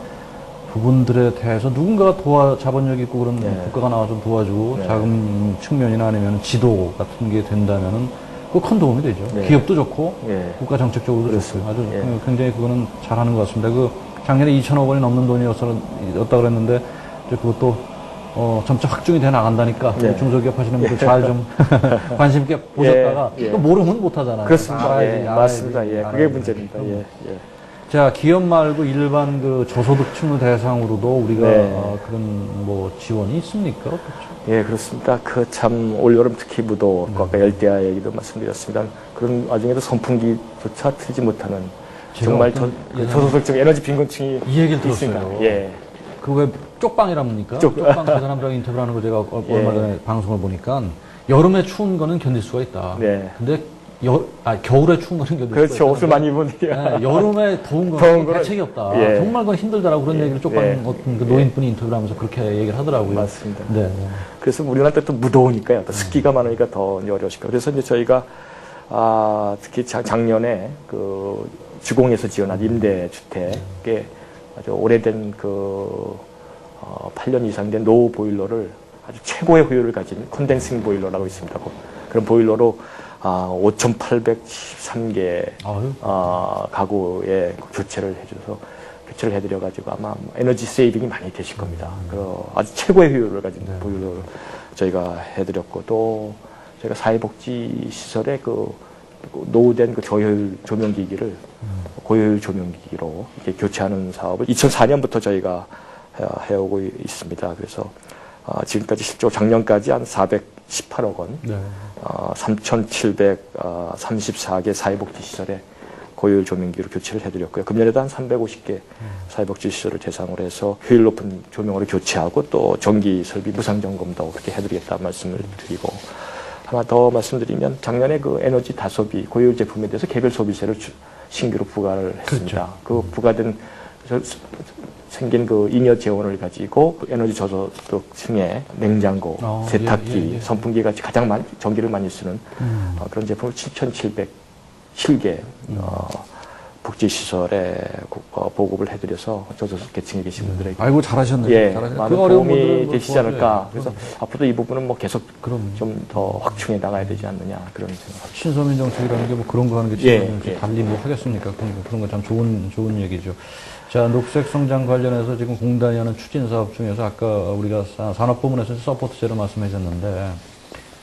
부분들에 대해서 누군가가 자본력 있고 그런 국가가 나와 좀 도와주고 자금 측면이나 아니면 지도 같은 게 된다면은 그거 큰 도움이 되죠. 기업도 좋고 국가 정책적으로도 좋고 아주 굉장히 그거는 잘하는 것 같습니다. 작년에 2,000억 원이 넘는 돈이었다 그랬는데 이제 그것도 점차 확충이 돼 나간다니까 중소기업 하시는 분들 잘 좀 관심 있게 보셨다가 또 모르면 못 하잖아요. 그렇습니다. 맞습니다. 그게 문제입니다. 자, 기업 말고 일반 저소득층을 대상으로도 우리가 그런 뭐 지원이 있습니까? 어떻죠? 예, 그렇습니다. 참 올여름 특히 무더워 아까 열대야 얘기도 말씀드렸습니다. 그런 와중에도 선풍기조차 틀지 못하는 정말 저소득층 에너지 빈곤층이 이 얘기를 있습니다. 들었어요. 그 왜 쪽방이랍니까? 쪽방 그 사람들하고 인터뷰를 하는 거 제가 얼마 전에 방송을 보니까 여름에 추운 거는 견딜 수가 있다. 근데 겨울에 추운 거는 그렇죠. 옷을 많이 입으니까. 네, 여름에 더운 더운 거는 대책이 없다. 예. 정말 그건 힘들다라고 그런 얘기를 조금 예. 어떤 그 노인분이 인터뷰를 하면서 그렇게 얘기를 하더라고요. 맞습니다. 네. 그래서 우리나라 또 무더우니까요. 또 습기가 많으니까 더 어려우실 거예요. 그래서 이제 저희가 특히 작년에 그 주공에서 지어난 임대주택에 아주 오래된 8년 이상 된 노후 보일러를 아주 최고의 효율을 가진 콘덴싱 보일러라고 있습니다. 그런 보일러로 5,813개 가구에 교체를 해드려가지고 아마 에너지 세이빙이 많이 되실 겁니다. 아주 최고의 효율을 가진 보일러를 저희가 해드렸고, 또 저희가 사회복지 시설에 노후된 저효율 조명기기를 고효율 조명기기로 이렇게 교체하는 사업을 2004년부터 저희가 해오고 있습니다. 그래서 지금까지 실제로 작년까지 한 418억 원, 3,734개 사회복지 시설에 고효율 조명기로 교체를 해드렸고요. 금년에도 한 350개 사회복지 시설을 대상으로 해서 효율 높은 조명으로 교체하고, 또 전기 설비 무상 점검도 그렇게 해드리겠다 말씀을 드리고, 하나 더 말씀드리면 작년에 그 에너지 다소비 고효율 제품에 대해서 개별 소비세를 신규로 부과를 했습니다. 그 부과된 생긴 그 잉여 재원을 가지고 에너지 저소득층의 냉장고, 세탁기, 선풍기 같이 가장 전기를 많이 쓰는 그런 제품을 7,707개 복지시설에 보급을 해드려서 저소득 계층에 계신 분들에게 아이고 잘하셨네요. 예, 잘하셨네요. 많은 도움이 되시지 않을까. 그래서 앞으로도 이 부분은 뭐 계속 그럼요. 좀 더 확충해 나가야 되지 않느냐 그런 생각합니다. 신서민 정책이라는 게 뭐 그런 거 하는 게 예, 지금 예. 달리 뭐 하겠습니까? 그런 거 참 좋은 얘기죠. 자, 녹색 성장 관련해서 지금 공단이 하는 추진 사업 중에서 아까 우리가 산업부문에서 서포트제로 말씀해 주셨는데,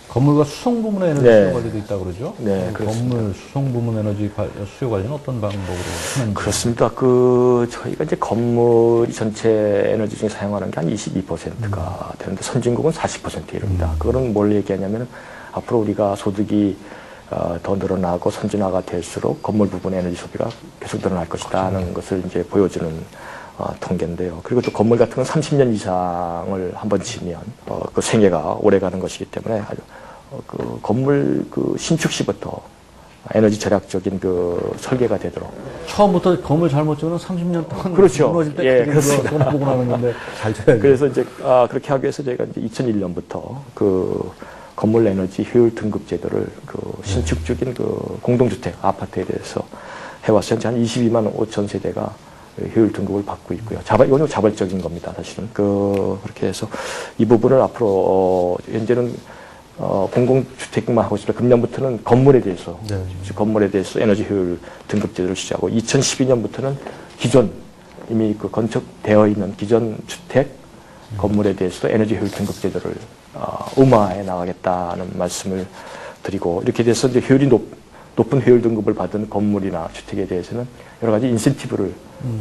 건물과 수송 부문의 에너지 수요 관리도 있다고 그러죠? 네, 그렇습니다. 건물 수송 부문 에너지 수요 관리는 어떤 방법으로 하는지? 그렇습니다. 저희가 이제 건물이 전체 에너지 중에 사용하는 게 한 22%가 되는데 선진국은 40%에 이릅니다. 그거는 뭘 얘기하냐면 앞으로 우리가 소득이 더 늘어나고 선진화가 될수록 건물 부분의 에너지 소비가 계속 늘어날 것이다 하는 것을 이제 보여주는 통계인데요. 그리고 또 건물 같은 건 30년 이상을 한번 지면 그 생애가 오래 가는 것이기 때문에 아주 건물 신축 시부터 에너지 절약적인 설계가 되도록. 처음부터 건물 잘못 지으면 30년 동안 그렇죠. 무너질 때 예, 그렇습니다. 돈 보고 나는 건데 잘 쳐야죠. 그래서 이제 그렇게 하기 위해서 저희가 이제 2001년부터 건물 에너지 효율 등급 제도를 신축적인 공동주택 아파트에 대해서 해왔어요. 한 22만 5천 세대가 효율 등급을 받고 있고요. 이거는 자발적인 겁니다, 사실은. 그렇게 해서 이 부분을 앞으로 현재는 공공주택만 하고 있습니다. 금년부터는 건물에 대해서 에너지 효율 등급 제도를 시작하고, 2012년부터는 기존 이미 건축되어 있는 기존 주택 건물에 대해서도 에너지 효율 등급 제도를 의무화해 나가겠다는 말씀을 드리고, 이렇게 돼서 이제 효율이 높은 효율 등급을 받은 건물이나 주택에 대해서는 여러 가지 인센티브를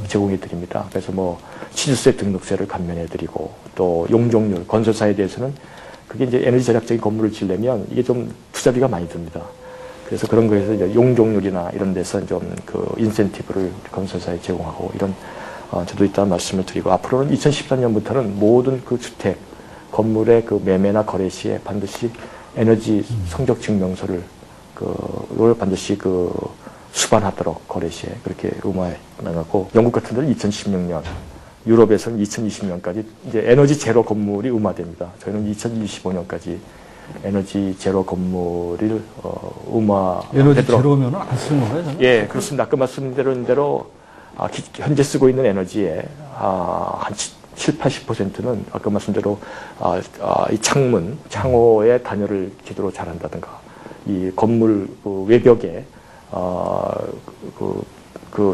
제공해 드립니다. 그래서 뭐 취득세 등록세를 감면해 드리고, 또 용적률, 건설사에 대해서는 그게 이제 에너지 절약적인 건물을 지으려면 이게 좀 투자비가 많이 듭니다. 그래서 그런 거에서 이제 용적률이나 이런 데서 좀 인센티브를 건설사에 제공하고, 이런 저도 있다는 말씀을 드리고, 앞으로는 2014년부터는 모든 주택 건물의 매매나 거래 시에 반드시 에너지 성적 증명서를 그걸 반드시 수반하도록 거래 시에 그렇게 의무화해 나가고, 영국 같은 데는 2016년, 유럽에서는 2020년까지 이제 에너지 제로 건물이 의무화됩니다. 저희는 2025년까지 에너지 제로 건물을 의무화하도록. 에너지 제로면 안 쓰는 건가요, 저는? 예, 그렇습니다. 아까 말씀드린 대로 현재 쓰고 있는 에너지의 한 70~80%는 아까 말씀대로 이 창호의 단열을 기도로 잘한다든가, 이 건물 외벽에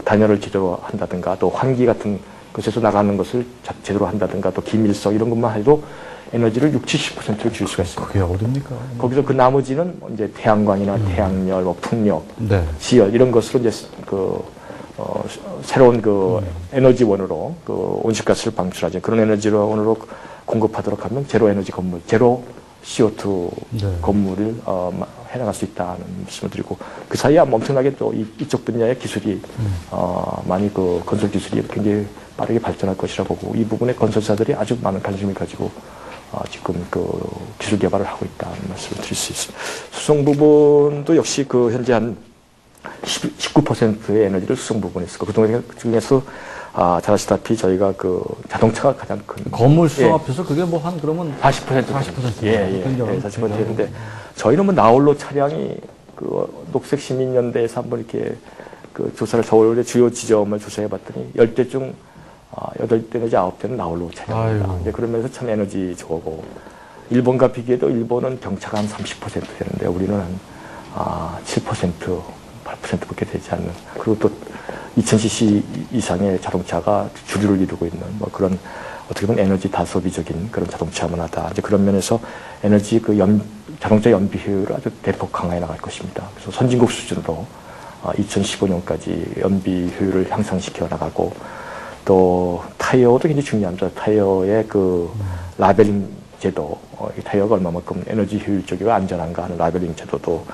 단열을 제대로 한다든가, 또 환기 같은 것에서 나가는 것을 제대로 한다든가, 또 기밀성 이런 것만 해도 에너지를 60~70%를 줄 수가 있습니다. 그게 어딥니까? 거기서 나머지는 이제 태양광이나 태양열, 풍력, 지열 이런 것으로 이제 새로운 에너지원으로 온실가스를 방출하지, 그런 에너지원으로 공급하도록 하면 제로 에너지 건물, 제로 CO2 건물을 해나갈 수 있다는 말씀을 드리고, 그 사이에 엄청나게 또 이쪽 분야의 기술이 많이 건설 기술이 굉장히 빠르게 발전할 것이라 보고, 이 부분에 건설사들이 아주 많은 관심을 가지고 지금 그 기술 개발을 하고 있다는 말씀을 드릴 수 있습니다. 수송 부분도 역시 그 현재 한 19%의 에너지를 수송 부분에 쓰고 그 중에서 잘 아시다시피 저희가 그 자동차가 가장 큰 건물 수송 앞에서 그게 뭐 한 그러면 40%. 40%. 예, 40%인데 저희는 뭐 나홀로 차량이 그 녹색 시민연대에서 한번 이렇게 그 조사를 서울의 주요 지점을 조사해 봤더니 10대 중 8대 내지 9대는 나홀로 차량입니다. 이제 그러면서 참 에너지 저거고 일본과 비교해도 일본은 경차가 한 30% 되는데 우리는 한 7%, 8%밖에 되지 않는 그리고 또 2000cc 이상의 자동차가 주류를 이루고 있는 뭐 그런 어떻게 보면 에너지 다소비적인 그런 자동차 문화다. 이제 그런 면에서 에너지 그 자동차 연비효율을 아주 대폭 강화해 나갈 것입니다. 그래서 선진국 수준으로 2015년까지 연비효율을 향상시켜 나가고 또 타이어도 굉장히 중요합니다. 타이어의 그 라벨링 제도, 이 타이어가 얼마만큼 에너지 효율적이고 안전한가 하는 라벨링 제도도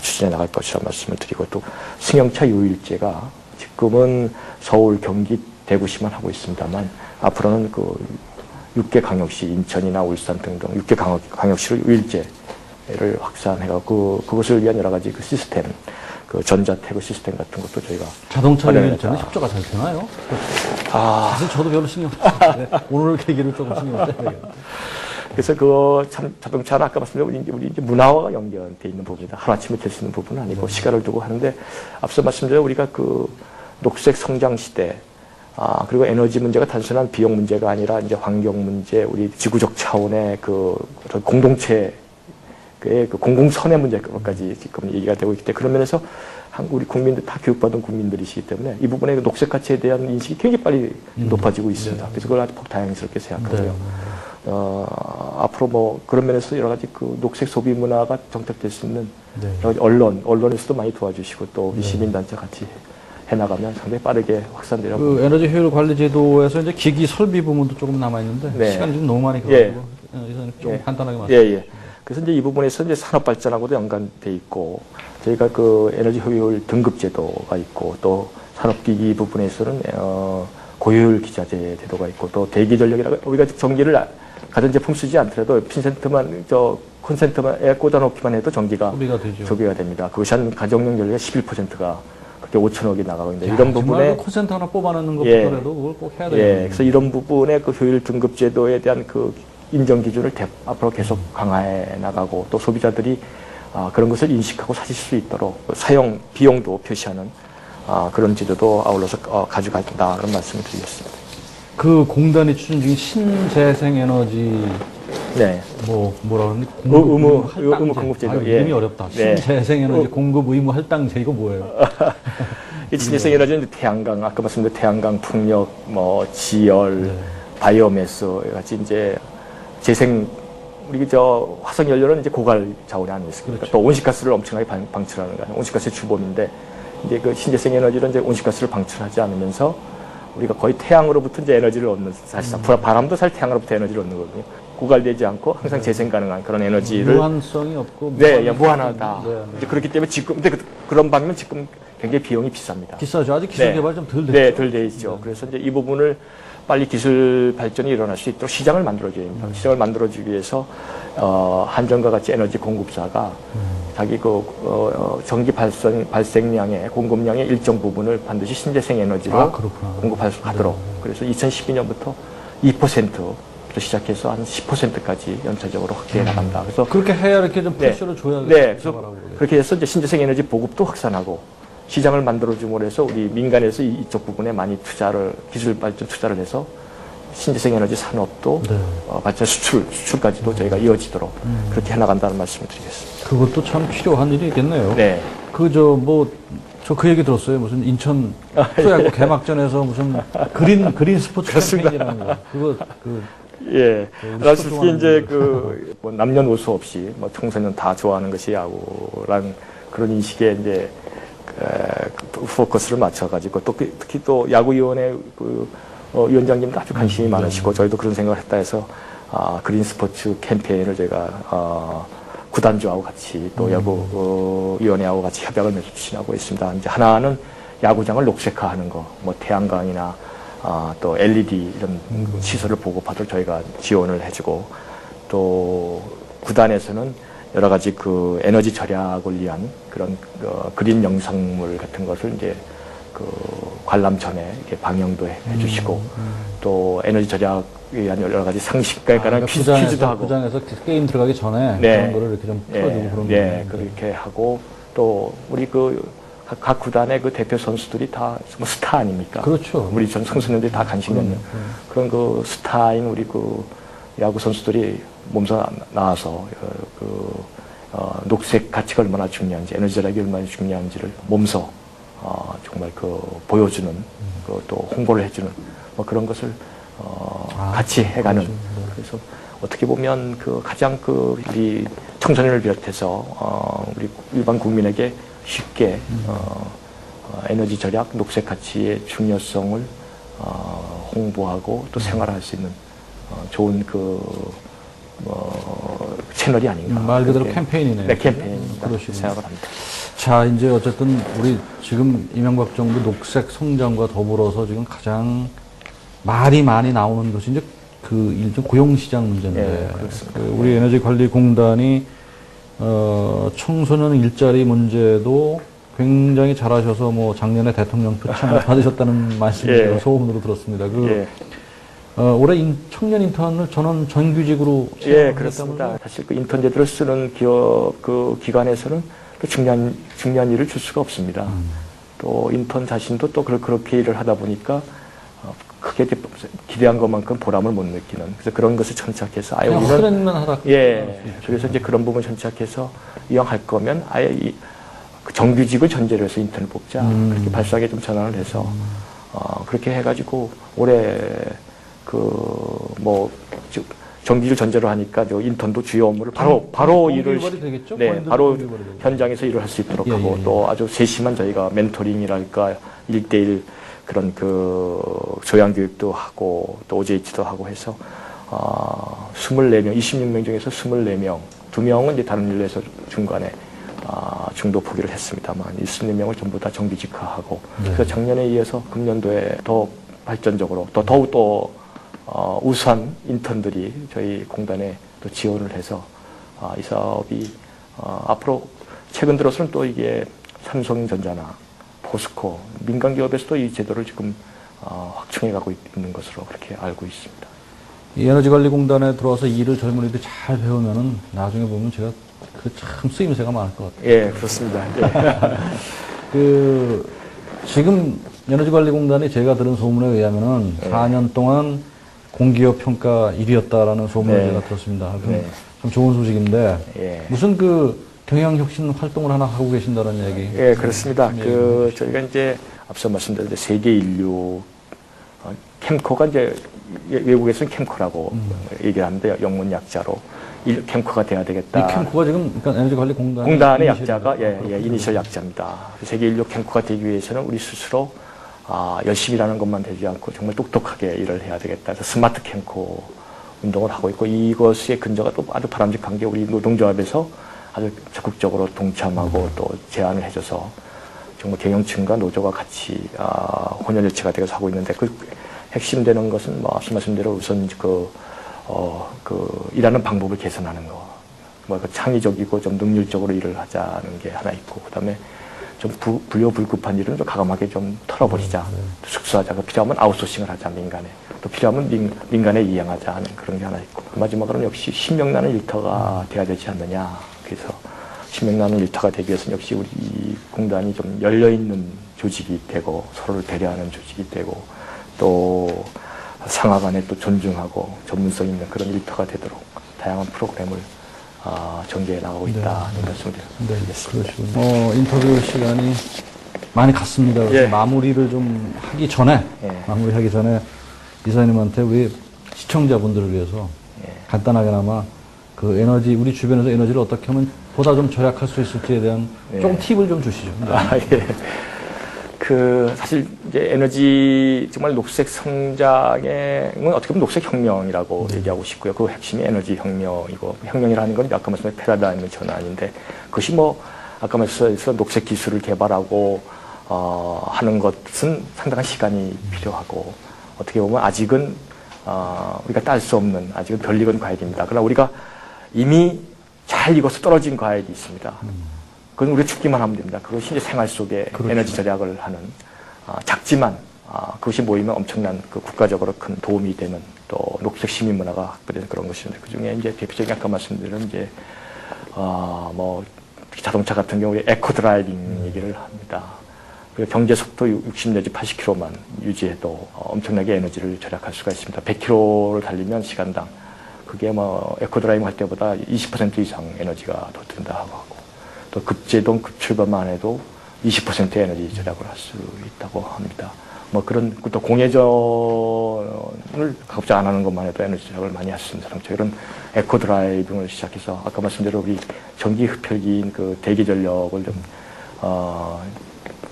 추진해 나갈 것이라는 말씀을 드리고 또 승용차 요일제가 지금은 서울, 경기, 대구시만 하고 있습니다만 앞으로는 그 6개 강역시, 인천이나 울산 등등 6개 강역시로 요일제를 확산해가고 그것을 위한 여러 가지 그 시스템, 그 전자태그 시스템 같은 것도 저희가 자동차 요일제는 협조가 잘 되나요? 사실 저도 별로 신경 안 쓰는데 오늘 계기를 조금 신경 써야 되겠네요. 그래서 그 참 자동차는 아까 말씀드린 우리 이제 문화와 연결돼 있는 부분이다. 하루아침에 될 수 있는 부분은 아니고 시간을 두고 하는데 앞서 말씀드린 우리가 그 녹색 성장 시대 그리고 에너지 문제가 단순한 비용 문제가 아니라 이제 환경 문제, 우리 지구적 차원의 그 어떤 공동체의 그 공공선의 문제까지 지금 얘기가 되고 있기 때문에 그런 면에서 우리 국민들 다 교육받은 국민들이시기 때문에 이 부분에 녹색 가치에 대한 인식이 굉장히 빨리 높아지고 있습니다. 그래서 그걸 아주 다양스럽게 생각하고요. 앞으로 뭐 그런 면에서 여러 가지 그 녹색 소비 문화가 정착될 수 있는 여러 가지 언론에서도 많이 도와주시고 또 우리 시민단체 같이 해나가면 상당히 빠르게 확산되라고. 그 에너지 효율 관리 제도에서 이제 기기 설비 부분도 조금 남아 있는데 시간이 좀 너무 많이 걸리고 좀 간단하게 말씀. 그래서 이제 이 부분에서 이제 산업 발전하고도 연관돼 있고 저희가 그 에너지 효율 등급 제도가 있고 또 산업기기 부분에서는 고효율 기자재 제도가 있고 또 대기 전력이라고 우리가 전기를 가전제품 쓰지 않더라도 핀센트만 콘센트만에 꽂아놓기만 해도 전기가 소비가 됩니다. 그것이 한 가정용 전력의 11%가 그렇게 5천억이 나가고 있는데 이런 부분에 콘센트 하나 뽑아내는 것보다도 그걸 꼭 해야 돼요. 그래서 이런 부분에 그 효율 등급 제도에 대한 그 인정 기준을 앞으로 계속 강화해 나가고 또 소비자들이 그런 것을 인식하고 사실 수 있도록 사용 비용도 표시하는 그런 제도도 아울러서 가져간다 그런 말씀을 드리겠습니다. 그 공단이 추진 중인 신재생 에너지 뭐라 그러니 의무 공급 제도. 이름이 어렵다. 신재생 에너지 공급 의무 할당제 이거 뭐예요? 신재생 에너지는 태양광 아까 말씀드린 태양광, 풍력, 뭐 지열, 바이오매스 같이 이제 재생 우리 화석 연료는 이제 고갈 자원이 아니겠습니까? 또 온실가스를 엄청나게 방출하는 거예요. 온실가스의 주범인데 이제 그 신재생 에너지는 이제 온실가스를 방출하지 않으면서 우리가 거의 태양으로부터 이제 에너지를 얻는 사실상 바람도 사실 태양으로부터 에너지를 얻는 거거든요. 고갈되지 않고 항상 재생 가능한 그런 에너지를 무한성이 없고 무한하다. 이제 그렇기 때문에 지금 근데 그런 방면 지금 굉장히 비용이 비쌉니다. 비싸죠. 아직 기술 개발 좀 덜 됐죠. 덜 돼 있죠. 그래서 이제 이 부분을 빨리 기술 발전이 일어날 수 있도록 시장을 만들어줘야 됩니다. 시장을 만들어주기 위해서 한전과 같이 에너지 공급사가 자기 전기 발생량의 공급량의 일정 부분을 반드시 신재생 에너지로 공급하도록. 그래서 2012년부터 2%부터 시작해서 한 10%까지 연차적으로 확대해 나간다. 그래서 그렇게 해야 이렇게 좀 프레셔를 줘야 그래서 그렇게 해서 이제 신재생 에너지 보급도 확산하고 시장을 만들어줌으로 해서 우리 민간에서 이쪽 부분에 많이 기술 발전 투자를 해서 신재생 에너지 산업도 발전 수출까지도 저희가 이어지도록 그렇게 해나간다는 말씀을 드리겠습니다. 그것도 참 필요한 일이겠네요. 저 그 얘기 들었어요. 무슨 인천 프로야구 개막전에서 무슨 그린 스포츠 캠페인이라는 거. 특히 이제 뭐 남녀노소 없이 뭐 청소년 다 좋아하는 것이 야구란 그런 인식에 이제 포커스를 맞춰가지고 또 특히 또 야구위원회 위원장님도 아주 관심이 많으시고 저희도 그런 생각을 했다 해서 그린 스포츠 캠페인을 저희가 구단주하고 같이 또 야구위원회하고 같이 협약을 맺어 추진하고 있습니다. 이제 하나는 야구장을 녹색화하는 거, 뭐 태양광이나 또 LED 이런 시설을 보급하도록 저희가 지원을 해주고 또 구단에서는 여러 가지 그 에너지 절약을 위한 그런 그린 영상물 같은 것을 이제 그 관람 전에 이렇게 방영도 해주시고 또 에너지 절약에 위한 여러 가지 상식과에 관한 퀴즈도 하고 구장에서 게임 들어가기 전에 네. 그런 거를 이렇게 좀 풀어주고 그런 네, 거. 그렇게 하고 또 우리 각 구단의 그 대표 선수들이 다 뭐 스타 아닙니까? 그렇죠. 우리 전 청소년들이 다 관심 있는 그런 그 스타인 우리 그 야구 선수들이 몸소 나와서 녹색 가치가 얼마나 중요한지, 에너지 절약이 얼마나 중요한지를 몸소 정말 그 보여주는 또 홍보를 해주는 뭐 그런 것을 같이 해가는. 그렇죠. 그래서 어떻게 보면 그 가장 그 우리 청소년을 비롯해서 우리 일반 국민에게 쉽게 에너지 절약, 녹색 가치의 중요성을 홍보하고 또 생활할 수 있는 좋은 채널이 아닌가. 말 그대로 그렇게, 캠페인이네요. 네, 캠페인이다. 그러시군요. 생각을 합니다. 자, 이제 어쨌든 우리 지금 이명박 정부 녹색 성장과 더불어서 지금 가장 말이 많이 나오는 것이 이제 그 일종 고용시장 문제인데, 예, 그렇습니다. 그 우리 에너지관리공단이 청소년 일자리 문제도 굉장히 잘하셔서 뭐 작년에 대통령표 참 받으셨다는 말씀을 예. 소문으로 들었습니다. 예. 올해 청년 인턴을 전원 정규직으로 예, 채용을 그렇습니다. 했다면서요? 사실 그 인턴 제도를 쓰는 기업 그 기관에서는 또 중요한 일을 줄 수가 없습니다. 또 인턴 자신도 또 그렇게 일을 하다 보니까 크게 기대한 것만큼 보람을 못 느끼는. 그래서 그런 것을 천착해서 아예 그냥 우리는 확인만 하다. 예. 그래서 이제 그런 부분 천착해서 이왕 할 거면 아예 그 정규직을 전제로 해서 인턴을 뽑자. 그렇게 발상에 좀 전환을 해서 그렇게 해가지고 올해 정규직을 전제로 하니까 저 인턴도 주요 업무를 바로 일을 되겠죠? 네, 바로 현장에서 일을 할 수 있도록 예, 하고 예, 예. 또 아주 세심한 저희가 멘토링이랄까 1대1 그런 그 조양 교육도 하고 또 OJT도 하고 해서 24명, 26명 중에서 24명, 2명은 이제 다른 일로 해서 중간에 중도 포기를 했습니다만 24명을 전부 다 정규직화하고 네. 그래서 작년에 이어서 금년도에 더 발전적으로 더욱 또 우수한 인턴들이 저희 공단에 또 지원을 해서 이 사업이 앞으로 최근 들어서는 또 이게 삼성전자나 포스코 민간 기업에서도 이 제도를 지금 확충해 가고 있는 것으로 그렇게 알고 있습니다. 이 에너지관리공단에 들어와서 일을 젊은이들이 잘 배우면은 나중에 보면 제가 참 쓰임새가 많을 것 같아요. 예, 그렇습니다. 예. 지금 에너지관리공단이 제가 들은 소문에 의하면은 4년 동안 공기업 평가 1위였다라는 소문을 네. 제가 들었습니다. 네. 참 좋은 소식인데 예. 무슨 경영혁신 활동을 하나 하고 계신다는 얘기. 예, 그렇습니다. 저희가 이제 앞서 말씀드린 세계 인류 캠코가 이제 외국에서는 캠코라고 얘기를 하는데 영문 약자로 캠코가 돼야 되겠다. 이 캠코가 지금 그러니까 에너지관리공단의 공단의 이니셜 약자가 이니셜 약자입니다. 세계 인류 캠코가 되기 위해서는 우리 스스로 열심히 일하는 것만 되지 않고 정말 똑똑하게 일을 해야 되겠다. 그래서 스마트 캠코 운동을 하고 있고 이것의 근저가 또 아주 바람직한 게 우리 노동조합에서 아주 적극적으로 동참하고 또 제안을 해줘서 정말 경영층과 노조가 같이 혼연일체가 되어서 하고 있는데 그 핵심되는 것은 뭐 앞서 말씀대로 우선 일하는 방법을 개선하는 거, 그 창의적이고 좀 능률적으로 일을 하자는 게 하나 있고 그다음에 좀 불효불급한 일은 좀 가감하게 좀 털어버리자, 숙소하자. 필요하면 아웃소싱을 하자 민간에. 또 필요하면 민간에 이양하자 하는 그런 게 하나 있고 마지막으로는 역시 신명나는 일터가 돼야 되지 않느냐. 그래서 신명나는 일터가 되기 위해서는 역시 우리 이 공단이 좀 열려있는 조직이 되고 서로를 배려하는 조직이 되고 또 상하 간에 또 존중하고 전문성 있는 그런 일터가 되도록 다양한 프로그램을 전개해 나가고 있다는 말씀을 드리겠습니다. 그러시군요. 인터뷰 시간이 많이 갔습니다. 그래서 예. 마무리를 좀 하기 전에, 마무리하기 전에 이사님한테 우리 시청자분들을 위해서 간단하게나마 우리 주변에서 에너지를 어떻게 하면 보다 좀 절약할 수 있을지에 대한 좀 팁을 좀 주시죠. 예. 사실 이제 에너지 정말 녹색 성장은 어떻게 보면 녹색 혁명이라고 얘기하고 싶고요. 그 핵심이 에너지 혁명이고 혁명이라는 건 아까 말씀드린 패러다임의 전환인데 그것이 아까 말씀드린 녹색 기술을 개발하고 하는 것은 상당한 시간이 필요하고 어떻게 보면 아직은 우리가 딸 수 없는 아직은 덜 익은 과일입니다. 그러나 우리가 이미 잘 익어서 떨어진 과일이 있습니다. 그건 우리가 죽기만 하면 됩니다. 그것이 이제 생활 속에 그렇죠. 에너지 절약을 하는 작지만 그것이 모이면 엄청난 그 국가적으로 큰 도움이 되는 또 녹색 시민 문화가 확보되는 그런 것이는데 그 중에 이제 대표적인 아까 말씀드린 이제 뭐 자동차 같은 경우에 에코 드라이빙 얘기를 합니다. 그리고 경제 속도 60 내지 80km만 유지해도 엄청나게 에너지를 절약할 수가 있습니다. 100km를 달리면 시간당 그게 뭐 에코 드라이빙 할 때보다 20% 이상 에너지가 더 든다고 하고 또 급제동 급출발만 해도 20%의 에너지 절약을 할 수 있다고 합니다. 뭐 그런 또 공회전을 가급적 안 하는 것만 해도 에너지 절약을 많이 할 수 있는 사람, 이런 에코 드라이빙을 시작해서 아까 말씀대로 우리 전기 흡혈기인 그 대기 전력을 좀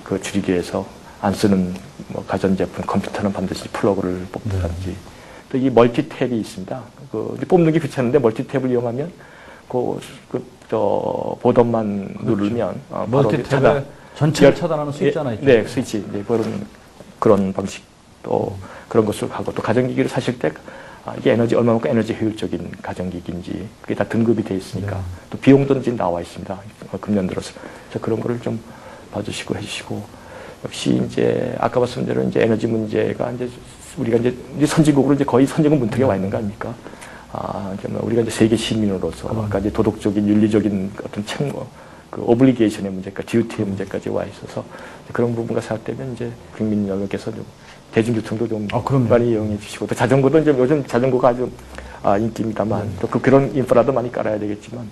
그 줄이기 위해서 안 쓰는 뭐 가전제품, 컴퓨터는 반드시 플러그를 뽑든지 또 이 멀티탭이 있습니다. 그 뽑는 게 귀찮은데 멀티탭을 이용하면 보던만 누르면 바로 멀티탭에 전체를 차단하는 스위치 하나 있죠. 네, 스위치. 네, 그런 방식도 그런 것을 하고 또 가전기기를 사실 때 이게 얼마만큼 에너지 효율적인 가전기기인지 그게 다 등급이 돼 있으니까 또 비용도 이제 나와 있습니다. 금년 들어서 그런 거를 좀 봐주시고 해주시고 역시 이제 아까 말씀대로 이제 에너지 문제가 이제 우리가 이제 선진국으로 이제 거의 선진국 문턱에 와 있는 거 아닙니까? 우리가 이제 세계 시민으로서 아까 이제 도덕적인 윤리적인 어떤 그 오블리게이션의 문제까지, 듀티의 문제까지 와 있어서 그런 부분과 생각되면 이제 국민 여러분께서 좀 대중교통도 좀 많이 이용해 주시고 또 자전거도 이제 요즘 자전거가 아주 인기입니다만 또 그런 인프라도 많이 깔아야 되겠지만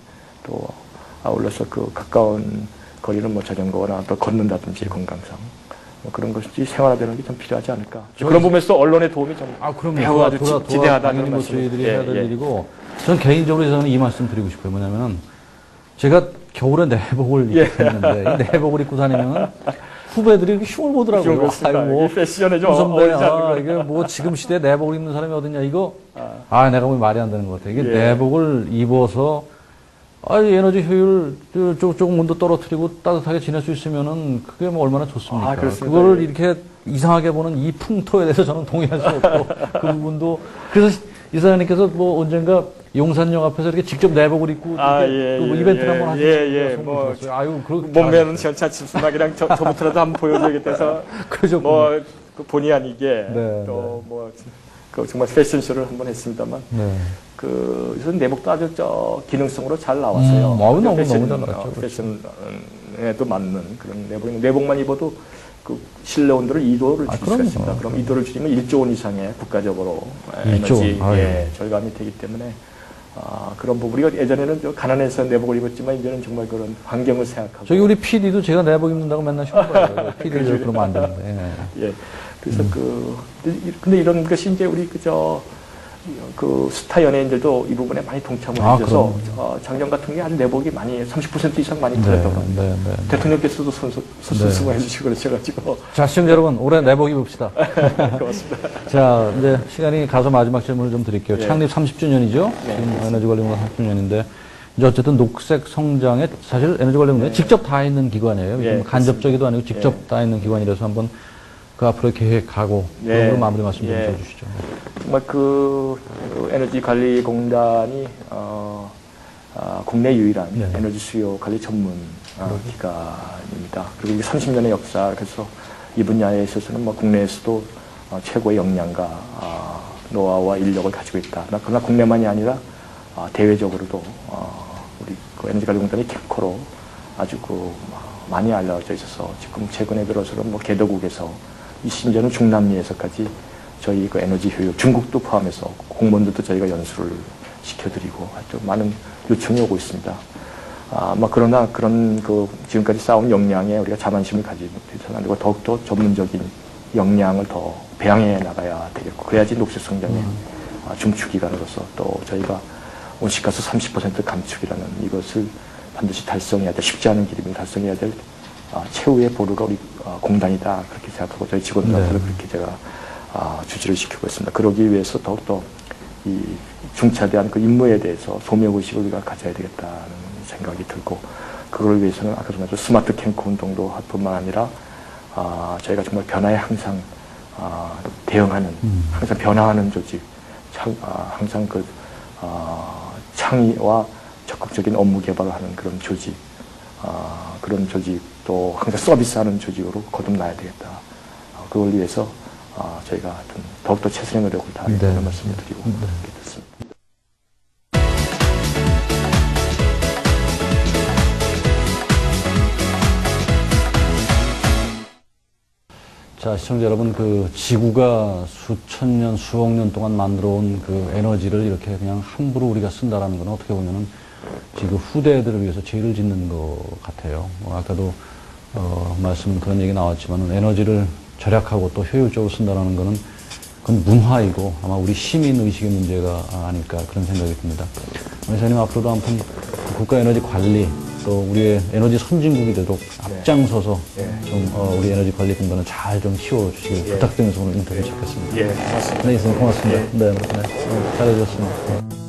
또 아울러서 그 가까운 거리는 뭐 자전거나 또 걷는다든지 건강상 뭐 그런 것이 생활화되는 게 좀 필요하지 않을까. 그런 부분에서 언론의 도움이 좀 매우 아주 지대하다는 뭐 말씀을 저희들이 해야 될 일이고 전 개인적으로 저는 이 말씀 드리고 싶어요. 뭐냐면은 제가 겨울에 내복을 입고 다니는데 이 내복을 입고 다니면 후배들이 이렇게 흉을 보더라고요. 아이고, 패션에 좀 이게 뭐 지금 시대에 내복을 입는 사람이 어딨냐 이거. 내가 보면 말이 안 되는 것 같아. 이게 내복을 입어서 에너지 효율 조금 온도 떨어뜨리고 따뜻하게 지낼 수 있으면은 그게 뭐 얼마나 좋습니까? 그거를 이렇게 이상하게 보는 이 풍토에 대해서 저는 동의할 수 없고 그 부분도 그래서 이사장님께서 뭐 언젠가 용산역 앞에서 이렇게 직접 내복을 입고 뭐 이벤트를 한번 하셨어요. 아유, 몸매는 전차 집수막이랑 저부터라도 한번 보여줘야겠다 해서 뭐 그 본의 아니게 또 뭐 그 정말 패션쇼를 한번 했습니다만 그 내복도 아주 기능성으로 잘 나왔어요. 너무 잘 나왔죠. 패션에도 맞는 그런 내복만 입어도 그 실내 온도를 2도를 줄일 수가 있습니다. 그럼 2도를 줄이면 1조 원 이상의 국가적으로 에너지 절감이 되기 때문에 그런 부분 우리가 예전에는 좀 가난해서 내복을 입었지만 이제는 정말 그런 환경을 생각하고 저기 우리 PD도 제가 내복 입는다고 맨날 흉 봐요. PD를 그러면 안 되는데. 그래서 근데 이런 것이 이제 우리 그 스타 연예인들도 이 부분에 많이 동참을 해줘서 작년 같은 게 아주 내복이 많이 30% 이상 많이 팔렸다고 합니다. 대통령께서도 선수 해주시고 그러셔가지고. 자, 시청자 여러분 올해 내복 입읍시다. 고맙습니다. 자, 이제 시간이 가서 마지막 질문을 좀 드릴게요. 창립 30주년이죠. 지금 에너지관리공단 30주년인데 이제 어쨌든 녹색 성장에 사실 에너지관리공단이 직접 다 있는 기관이에요. 간접적이도 아니고 직접 다 있는 기관이라서 한번 그 앞으로 계획하고 그런 거 마무리 말씀 좀 해주시죠. 정말 그 에너지관리공단이 국내 유일한 에너지 수요 관리 전문 기관입니다. 그리고 30년의 역사, 그래서 이 분야에 있어서는 뭐 국내에서도 최고의 역량과 노하우와 인력을 가지고 있다. 그러나 국내만이 아니라 대외적으로도 우리 그 에너지관리공단이 탱커로 아주 많이 알려져 있어서 지금 최근에 들어서는 뭐 개도국에서 심지어는 중남미에서까지 저희 그 에너지 효율, 중국도 포함해서 공무원들도 저희가 연수를 시켜드리고 아주 많은 요청이 오고 있습니다. 그러나 그런 지금까지 쌓아온 역량에 우리가 자만심을 가지고 있어서 안 되고 더욱더 전문적인 역량을 더 배양해 나가야 되겠고 그래야지 녹색 성장의 중추기관으로서 또 저희가 온실가스 30% 감축이라는 이것을 반드시 달성해야 될 쉽지 않은 길입니다. 달성해야 될 최후의 보루가 우리 공단이다 그렇게 생각하고 저희 직원들한테도 그렇게 제가 주지를 시키고 있습니다. 그러기 위해서 더욱더 이 중차대한 그 임무에 대해서 소명의식을 우리가 가져야 되겠다는 생각이 들고 그걸 위해서는 아까 말씀 스마트 캠프 운동도 할 뿐만 아니라 저희가 정말 변화에 항상 대응하는 항상 변화하는 조직 항상 창의와 적극적인 업무 개발을 하는 그런 조직, 그런 조직도 항상 서비스하는 조직으로 거듭나야 되겠다. 그걸 위해서 저희가 하여튼 더욱더 최선의 노력을 다하겠다는 네. 말씀을 드리고 네. 됐습니다. 자, 시청자 여러분, 그 지구가 수천 년, 수억 년 동안 만들어 온 그 에너지를 이렇게 그냥 함부로 우리가 쓴다라는 건 어떻게 보면은 지금 후대들을 위해서 죄를 짓는 것 같아요. 아까도 말씀 그런 얘기 나왔지만은 에너지를 절약하고 또 효율적으로 쓴다라는 거는 그건 문화이고 아마 우리 시민 의식의 문제가 아닐까 그런 생각이 듭니다. 회장님 앞으로도 한번 국가 에너지 관리 또 우리의 에너지 선진국이 되도록 앞장서서 좀 우리 에너지 관리 공단을 잘 좀 키워주시길 부탁드리면서 오늘 인터뷰 시작했습니다. 고맙습니다. 네, 이사님 고맙습니다. 네, 잘해주셨습니다.